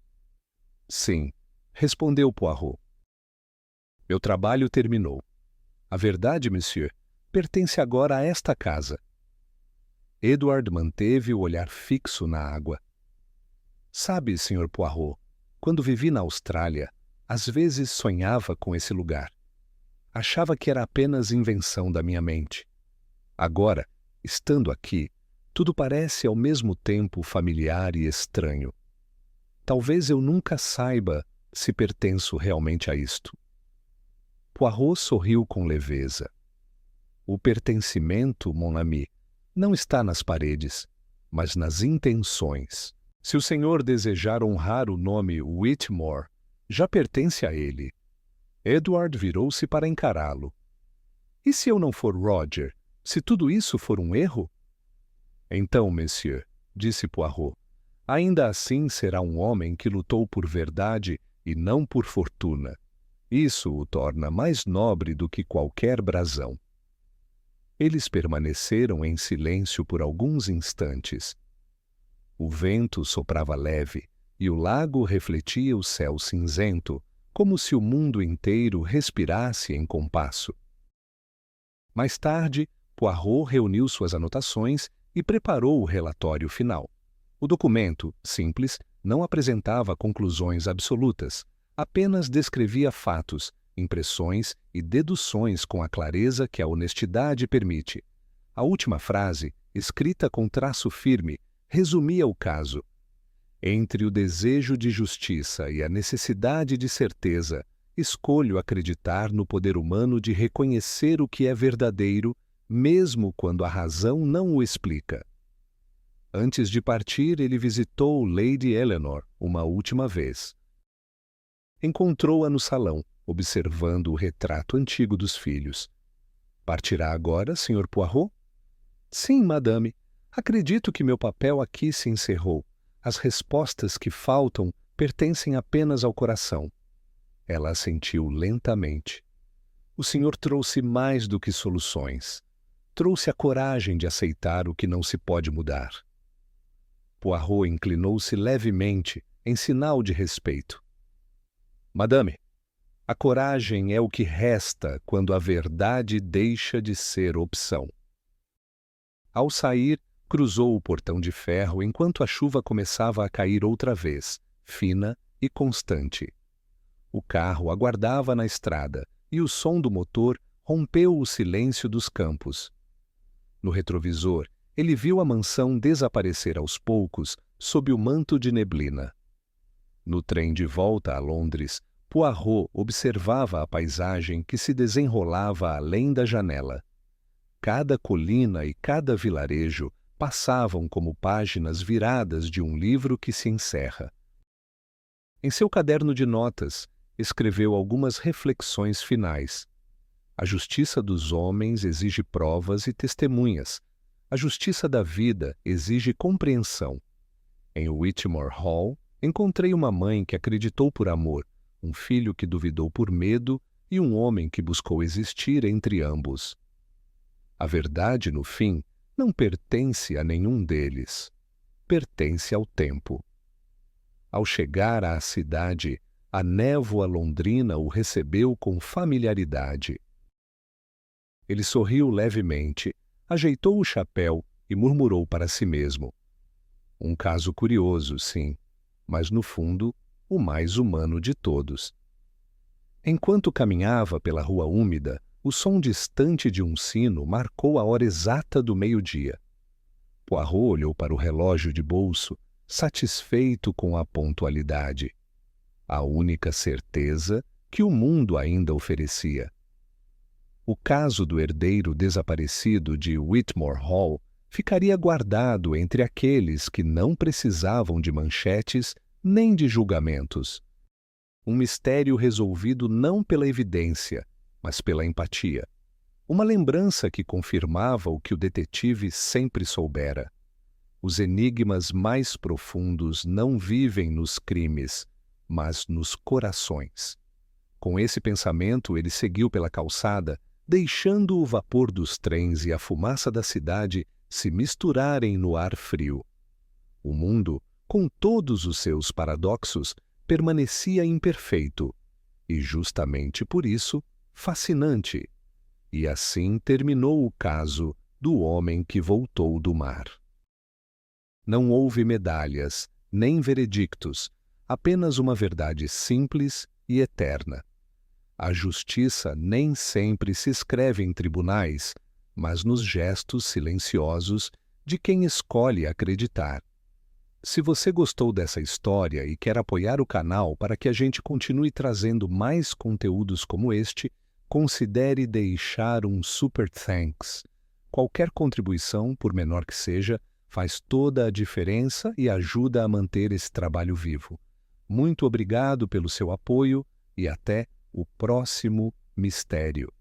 — Sim, respondeu Poirot. Meu trabalho terminou. A verdade, monsieur, pertence agora a esta casa. Edward manteve o olhar fixo na água. Sabe, Sr. Poirot, quando vivi na Austrália, às vezes sonhava com esse lugar. Achava que era apenas invenção da minha mente. Agora, estando aqui, tudo parece ao mesmo tempo familiar e estranho. Talvez eu nunca saiba se pertenço realmente a isto. Poirot sorriu com leveza. O pertencimento, mon ami, não está nas paredes, mas nas intenções. Se o senhor desejar honrar o nome Whitmore, já pertence a ele. Edward virou-se para encará-lo. E se eu não for Roger? Se tudo isso for um erro? Então, monsieur, disse Poirot, ainda assim será um homem que lutou por verdade e não por fortuna. Isso o torna mais nobre do que qualquer brasão. Eles permaneceram em silêncio por alguns instantes. O vento soprava leve e o lago refletia o céu cinzento, como se o mundo inteiro respirasse em compasso. Mais tarde, Poirot reuniu suas anotações e preparou o relatório final. O documento, simples, não apresentava conclusões absolutas, apenas descrevia fatos, impressões e deduções com a clareza que a honestidade permite. A última frase, escrita com traço firme, resumia o caso. Entre o desejo de justiça e a necessidade de certeza, escolho acreditar no poder humano de reconhecer o que é verdadeiro, mesmo quando a razão não o explica. Antes de partir, ele visitou Lady Eleanor uma última vez. Encontrou-a no salão, observando o retrato antigo dos filhos. Partirá agora, Sr. Poirot? Sim, madame. Acredito que meu papel aqui se encerrou. As respostas que faltam pertencem apenas ao coração. Ela assentiu lentamente. O senhor trouxe mais do que soluções. Trouxe a coragem de aceitar o que não se pode mudar. Poirot inclinou-se levemente, em sinal de respeito. Madame, a coragem é o que resta quando a verdade deixa de ser opção. Ao sair, cruzou o portão de ferro enquanto a chuva começava a cair outra vez, fina e constante. O carro aguardava na estrada e o som do motor rompeu o silêncio dos campos. No retrovisor, ele viu a mansão desaparecer aos poucos sob o manto de neblina. No trem de volta a Londres, Poirot observava a paisagem que se desenrolava além da janela. Cada colina e cada vilarejo passavam como páginas viradas de um livro que se encerra. Em seu caderno de notas, escreveu algumas reflexões finais. A justiça dos homens exige provas e testemunhas. A justiça da vida exige compreensão. Em Whitmore Hall, encontrei uma mãe que acreditou por amor, um filho que duvidou por medo e um homem que buscou existir entre ambos. A verdade, no fim, não pertence a nenhum deles. Pertence ao tempo. Ao chegar à cidade, a névoa londrina o recebeu com familiaridade. Ele sorriu levemente, ajeitou o chapéu e murmurou para si mesmo. Um caso curioso, sim, mas no fundo, o mais humano de todos. Enquanto caminhava pela rua úmida, o som distante de um sino marcou a hora exata do meio-dia. Poirot olhou para o relógio de bolso, satisfeito com a pontualidade. A única certeza que o mundo ainda oferecia. O caso do herdeiro desaparecido de Whitmore Hall ficaria guardado entre aqueles que não precisavam de manchetes nem de julgamentos. Um mistério resolvido não pela evidência, mas pela empatia. Uma lembrança que confirmava o que o detetive sempre soubera. Os enigmas mais profundos não vivem nos crimes, mas nos corações. Com esse pensamento, ele seguiu pela calçada, deixando o vapor dos trens e a fumaça da cidade se misturarem no ar frio. O mundo, com todos os seus paradoxos, permanecia imperfeito. e justamente por isso, fascinante. E assim terminou o caso do homem que voltou do mar. Não houve medalhas, nem veredictos, apenas uma verdade simples e eterna. A justiça nem sempre se escreve em tribunais, mas nos gestos silenciosos de quem escolhe acreditar. Se você gostou dessa história e quer apoiar o canal para que a gente continue trazendo mais conteúdos como este, considere deixar um super thanks. Qualquer contribuição, por menor que seja, faz toda a diferença e ajuda a manter esse trabalho vivo. Muito obrigado pelo seu apoio e até o próximo mistério.